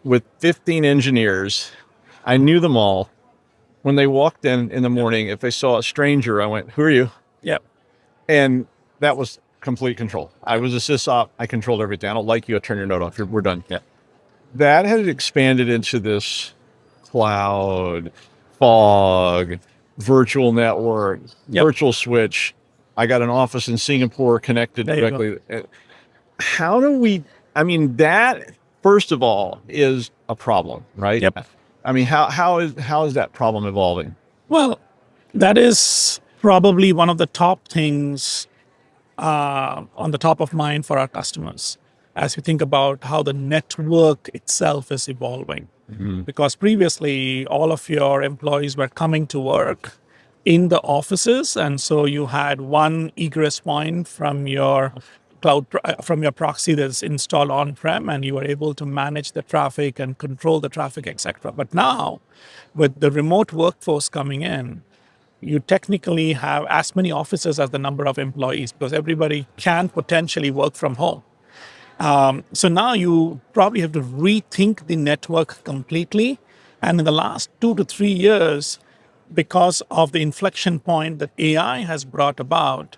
with 15 engineers. I knew them all. When they walked in the morning, if they saw a stranger, I went, "Who are you?" Yep. And that was complete control. I was a sysop. I controlled everything. I don't like you. I turn your note off. We're done. Yeah. That has expanded into this cloud, fog, virtual network, virtual switch. I got an office in Singapore connected directly. How do we, I mean, that first of all is a problem, right? Yep. I mean, how is that problem evolving? Well, that is probably one of the top things on the top of mind for our customers as we think about how the network itself is evolving. Because previously, all of your employees were coming to work in the offices, and so you had one egress point from your cloud, from your proxy that's installed on-prem, and you were able to manage the traffic and control the traffic, etc. But now, with the remote workforce coming in, you technically have as many offices as the number of employees because everybody can potentially work from home. So now you probably have to rethink the network completely. And in the last 2 to 3 years, because of the inflection point that AI has brought about,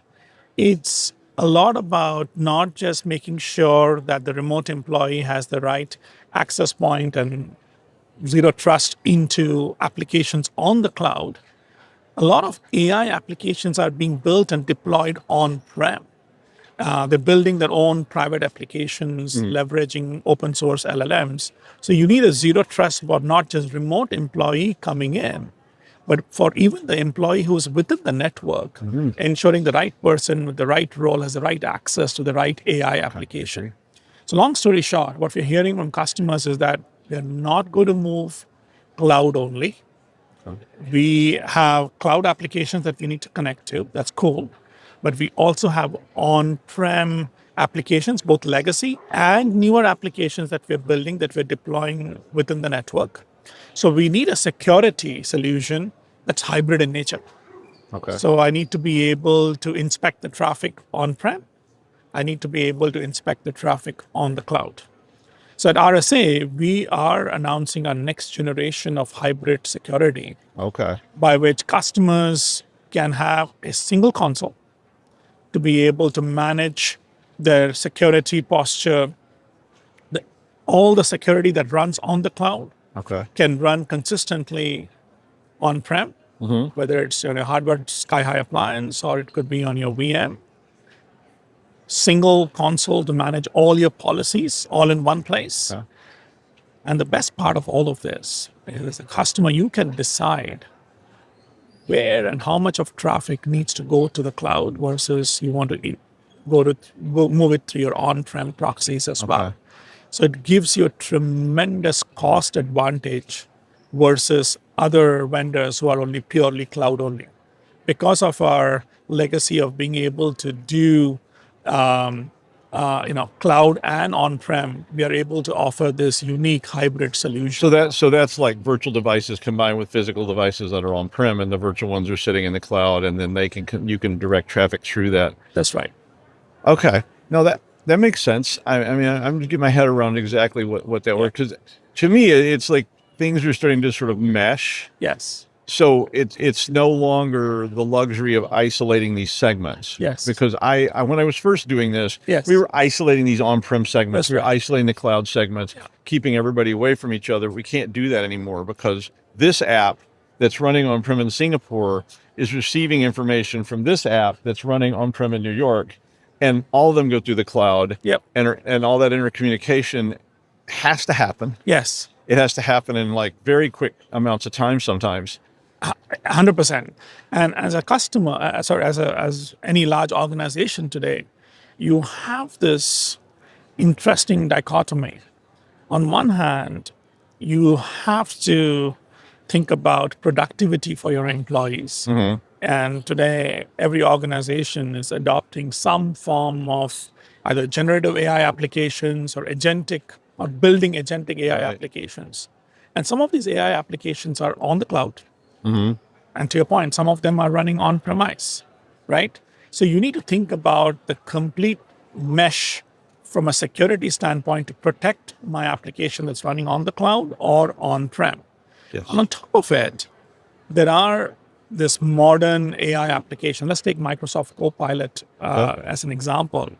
it's a lot about not just making sure that the remote employee has the right access point and zero trust into applications on the cloud. A lot of AI applications are being built and deployed on-prem. They're building their own private applications, leveraging open source LLMs. So you need a zero trust for not just remote employee coming in, but for even the employee who's within the network, ensuring the right person with the right role has the right access to the right AI application. So long story short, what we're hearing from customers is that they're not going to move cloud only. We have cloud applications that we need to connect to. That's cool. But we also have on-prem applications, both legacy and newer applications that we're building, that we're deploying within the network. So we need a security solution that's hybrid in nature. Okay. So I need to be able to inspect the traffic on-prem. I need to be able to inspect the traffic on the cloud. So at RSA, we are announcing our next generation of hybrid security. Okay. By which customers can have a single console to be able to manage their security posture. All the security that runs on the cloud can run consistently on-prem, whether it's on a hardware SkyHigh appliance or it could be on your VM. Single console to manage all your policies all in one place. And the best part of all of this is, as a customer, you can decide where and how much of traffic needs to go to the cloud versus you want to move it through your on-prem proxies as well. So it gives you a tremendous cost advantage versus other vendors who are only purely cloud only. Because of our legacy of being able to do cloud and on-prem, we are able to offer this unique hybrid solution. So that's like virtual devices combined with physical devices that are on-prem, and the virtual ones are sitting in the cloud, and then you can direct traffic through that. That's right. Okay. No, that makes sense. I mean, I'm just getting my head around exactly what that works, because to me, it's like things are starting to sort of mesh. Yes. So it's no longer the luxury of isolating these segments. Yes. Because I when I was first doing this, we were isolating these on-prem segments. We were isolating the cloud segments, keeping everybody away from each other. We can't do that anymore because this app that's running on-prem in Singapore is receiving information from this app that's running on-prem in New York, and all of them go through the cloud. And all that intercommunication has to happen. Yes. It has to happen in like very quick amounts of time sometimes. 100%. And as a customer, as any large organization today, you have this interesting dichotomy. On one hand, you have to think about productivity for your employees. And today, every organization is adopting some form of either generative AI applications or agentic, or building agentic AI applications. And some of these AI applications are on the cloud. And to your point, some of them are running on premise, right? So you need to think about the complete mesh from a security standpoint to protect my application that's running on the cloud or on-prem. Yes. And on top of it, there are this modern AI application. Let's take Microsoft Copilot as an example.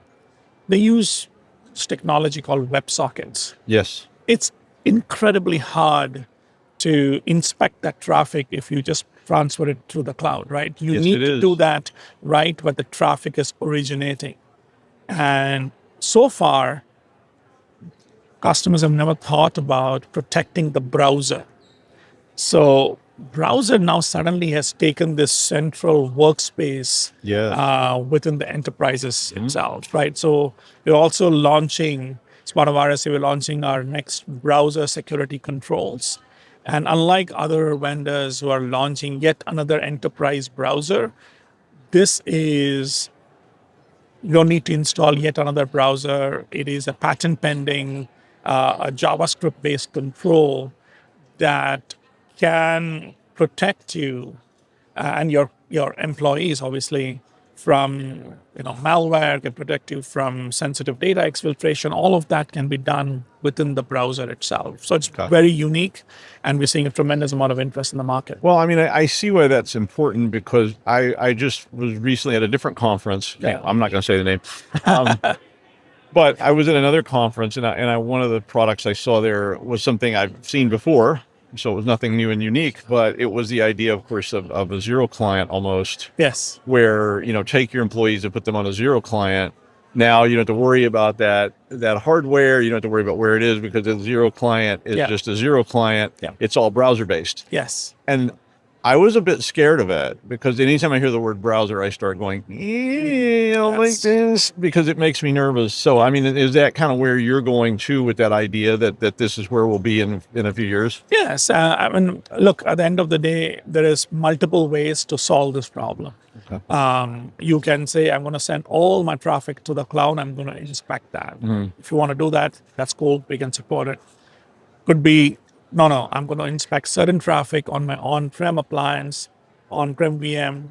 They use this technology called WebSockets. Yes. It's incredibly hard to inspect that traffic if you just transfer it through the cloud, right? You Yes, need it to is. do that right where the traffic is originating. And so far, customers have never thought about protecting the browser. So browser now suddenly has taken this central workspace within the enterprises itself, right? So we're also launching, as part of RSA, we're launching our next browser security controls. And unlike other vendors who are launching yet another enterprise browser, this is, you don't need to install yet another browser. It is a patent pending, a JavaScript-based control that can protect you and your employees, obviously, from malware, can protect you from sensitive data exfiltration. All of that can be done within the browser itself. So it's very unique, and we're seeing a tremendous amount of interest in the market. Well, I mean, I see why that's important, because I just was recently at a different conference. Yeah. I'm not going to say the name. But I was at another conference, and one of the products I saw there was something I've seen before. So it was nothing new and unique, but it was the idea, of course, of a zero client almost. Yes. Where, take your employees and put them on a zero client. Now you don't have to worry about that hardware. You don't have to worry about where it is, because the zero client is just a zero client. Yeah. It's all browser based. Yes. And I was a bit scared of it, because anytime I hear the word browser, I start going, like this, because it makes me nervous. So, I mean, is that kind of where you're going to with that idea that this is where we'll be in a few years? Yes. I mean, look, at the end of the day, there is multiple ways to solve this problem. Okay. You can say, I'm going to send all my traffic to the cloud. I'm going to inspect that. If you want to do that, that's cool. We can support it. Could be, no, I'm going to inspect certain traffic on my on-prem appliance, on-prem VM.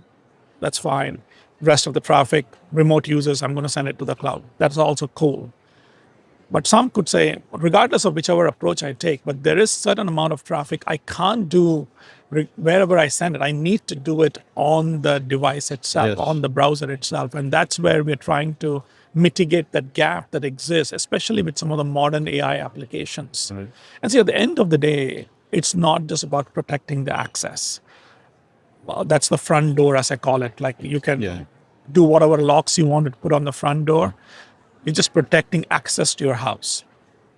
That's fine. Rest of the traffic, remote users, I'm going to send it to the cloud. That's also cool. But some could say, regardless of whichever approach I take, but there is certain amount of traffic I can't do wherever I send it. I need to do it on the device itself, on the browser itself. And that's where we're trying to mitigate that gap that exists, especially with some of the modern AI applications. Right. And so at the end of the day, it's not just about protecting the access. Well, that's the front door, as I call it. Like, you can do whatever locks you want to put on the front door. You're just protecting access to your house.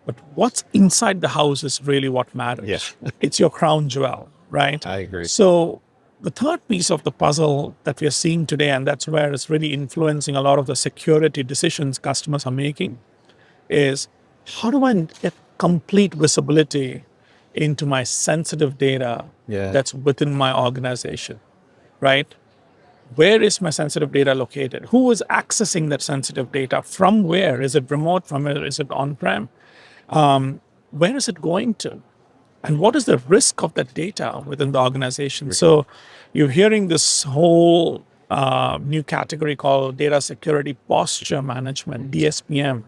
But what's inside the house is really what matters. Yes. It's your crown jewel, right? I agree. So the third piece of the puzzle that we are seeing today, and that's where it's really influencing a lot of the security decisions customers are making, is how do I get complete visibility into my sensitive data that's within my organization, right? Where is my sensitive data located? Who is accessing that sensitive data? From where? Is it remote? From where? Is it on-prem? Where is it going to? And what is the risk of that data within the organization? So you're hearing this whole new category called data security posture management, DSPM.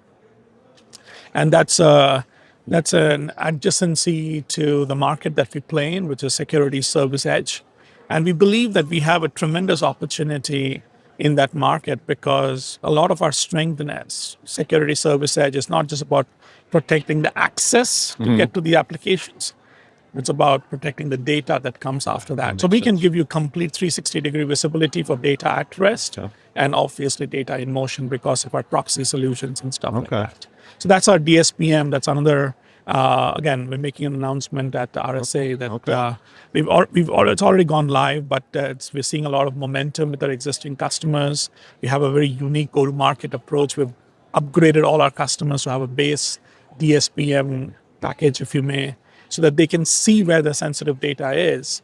And that's an adjacency to the market that we play in, which is security service edge. And we believe that we have a tremendous opportunity in that market, because a lot of our strength in security service edge is not just about protecting the access to get to the applications. It's about protecting the data that comes after that. So we can give you complete 360-degree visibility for data at rest and obviously data in motion because of our proxy solutions and stuff like that. So that's our DSPM. That's another, again, we're making an announcement at RSA that it's already gone live, but we're seeing a lot of momentum with our existing customers. We have a very unique go-to-market approach. We've upgraded all our customers to have a base DSPM package, if you may. so that they can see where the sensitive data is.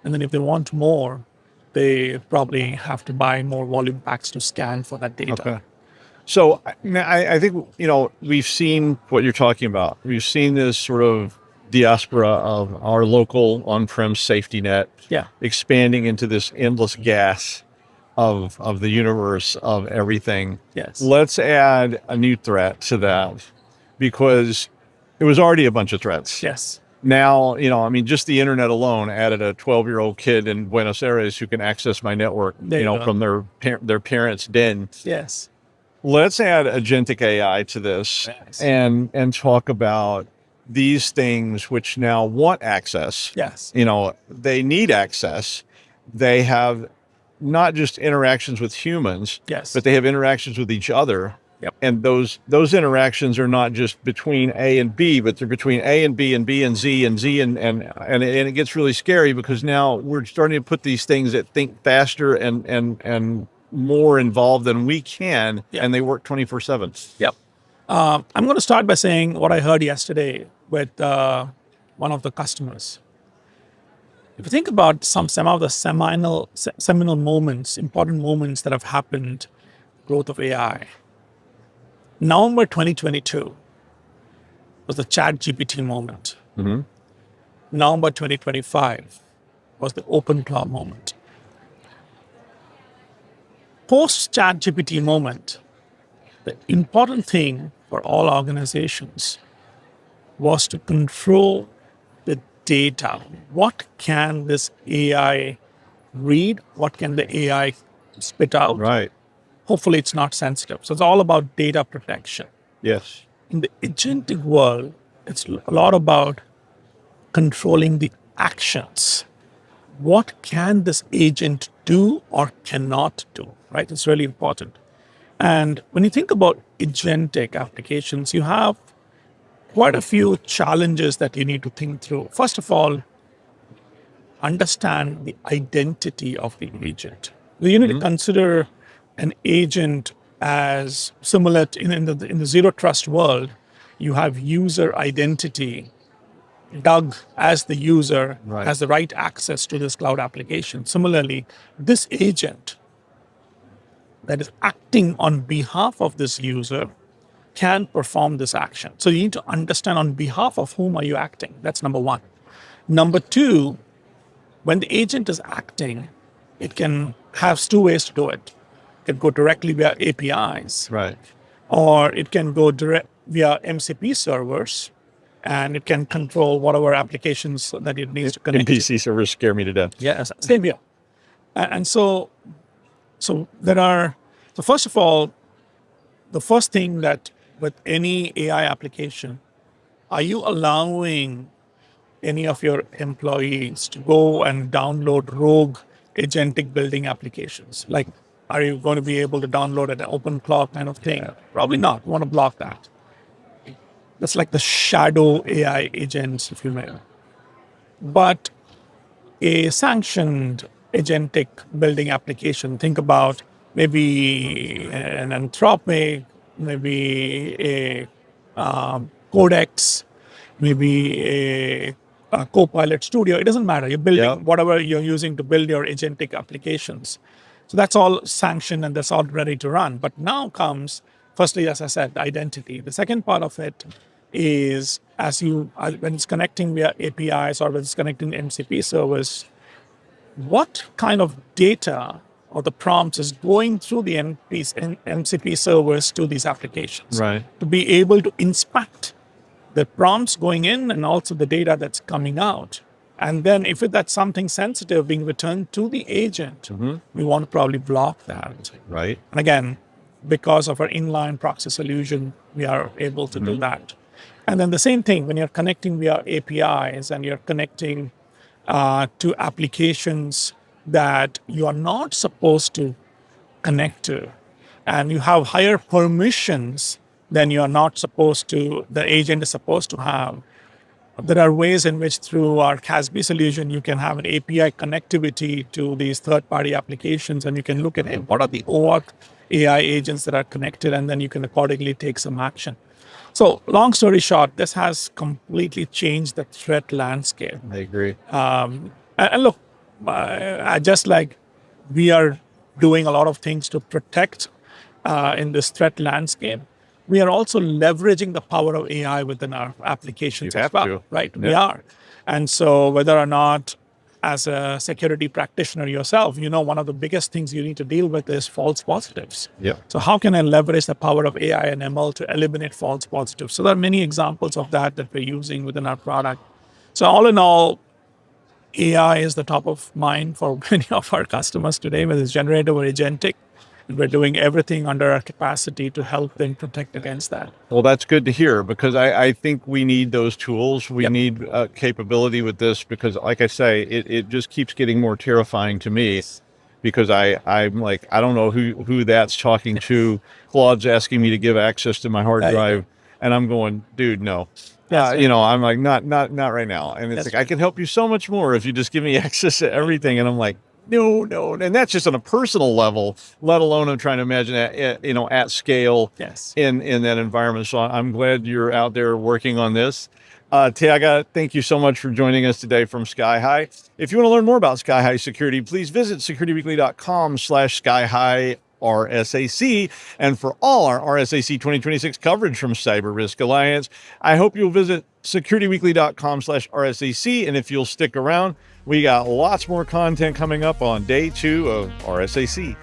And then if they want more, they probably have to buy more volume packs to scan for that data. Okay. So I think, we've seen what you're talking about. We've seen this sort of diaspora of our local on-prem safety net expanding into this endless gas of the universe of everything. Yes. Let's add a new threat to that, because it was already a bunch of threats. Yes. Now, just the internet alone added a 12-year-old kid in Buenos Aires who can access my network, from their parents' den. Yes. Let's add agentic AI to this and talk about these things which now want access. Yes. They need access. They have not just interactions with humans, but they have interactions with each other. Yep. And those interactions are not just between A and B, but they're between A and B and B and Z and Z and it gets really scary, because now we're starting to put these things that think faster and more involved than we can, and they work 24/7. Yep. I'm going to start by saying what I heard yesterday with one of the customers. If you think about some of the seminal moments, important moments that have happened, growth of AI. November 2022 was the ChatGPT moment. Mm-hmm. November 2025 was the OpenClaw moment. Post ChatGPT moment, the important thing for all organizations was to control the data. What can this AI read? What can the AI spit out? Right. Hopefully it's not sensitive. So it's all about data protection. Yes. In the agentic world, it's a lot about controlling the actions. What can this agent do or cannot do, right? It's really important. And when you think about agentic applications, you have quite a few challenges that you need to think through. First of all, understand the identity of the agent. You need to consider an agent as similar to, in the zero trust world. You have user identity. Doug, as the user, has the right access to this cloud application. Similarly, this agent that is acting on behalf of this user can perform this action. So you need to understand on behalf of whom are you acting. That's number one. Number two, when the agent is acting, it can have two ways to do it. It can go directly via APIs, right, or it can go direct via MCP servers, and it can control whatever applications that it needs to connect. MPC servers scare me to death. Yes, same here. And so there are. So first of all, the first thing that with any AI application, are you allowing any of your employees to go and download rogue agentic building applications? Like, are you going to be able to download an OpenClaw kind of thing? Probably not. You want to block that. That's like the shadow AI agents, if you may. But a sanctioned agentic building application, think about maybe an Anthropic, maybe a Codex, maybe a Copilot Studio. It doesn't matter. You're building whatever you're using to build your agentic applications. So that's all sanctioned and that's all ready to run. But now comes, firstly, as I said, identity. The second part of it is when it's connecting via APIs or when it's connecting to MCP servers, what kind of data or the prompts is going through the MCP servers to these applications, right, to be able to inspect the prompts going in and also the data that's coming out. And then if that's something sensitive being returned to the agent, we want to probably block that. Right. And again, because of our inline proxy solution, we are able to do that. And then the same thing, when you're connecting via APIs and you're connecting to applications that you are not supposed to connect to, and you have higher permissions than you are not supposed to, the agent is supposed to have. There are ways in which through our CASB solution, you can have an API connectivity to these third-party applications, and you can look at what are the OAuth AI agents that are connected, and then you can accordingly take some action. So long story short, this has completely changed the threat landscape. I agree. And look, just like we are doing a lot of things to protect in this threat landscape, we are also leveraging the power of AI within our applications You as have well, to. right? Yeah. We are. And so whether or not, as a security practitioner yourself, one of the biggest things you need to deal with is false positives. Yep. So how can I leverage the power of AI and ML to eliminate false positives? So there are many examples of that we're using within our product. So all in all, AI is the top of mind for many of our customers today, whether it's generative or agentic. And we're doing everything under our capacity to help them protect against that. Well, that's good to hear, because I think we need those tools. We Yep. need capability with this, because like I say, it just keeps getting more terrifying to me, because I'm like, I don't know who that's talking to. Claude's asking me to give access to my hard Right. drive, and I'm going, dude, no. That's right. I'm like, not right now. And it's That's like, I can help you so much more if you just give me access to everything. And I'm like, no. And that's just on a personal level, let alone I'm trying to imagine that, at scale Yes. in that environment. So I'm glad you're out there working on this. Thyaga, thank you so much for joining us today from SkyHigh. If you want to learn more about SkyHigh Security, please visit securityweekly.com/SkyHigh RSAC. And for all our RSAC 2026 coverage from Cyber Risk Alliance, I hope you'll visit securityweekly.com/RSAC. And if you'll stick around, we got lots more content coming up on day 2 of RSAC.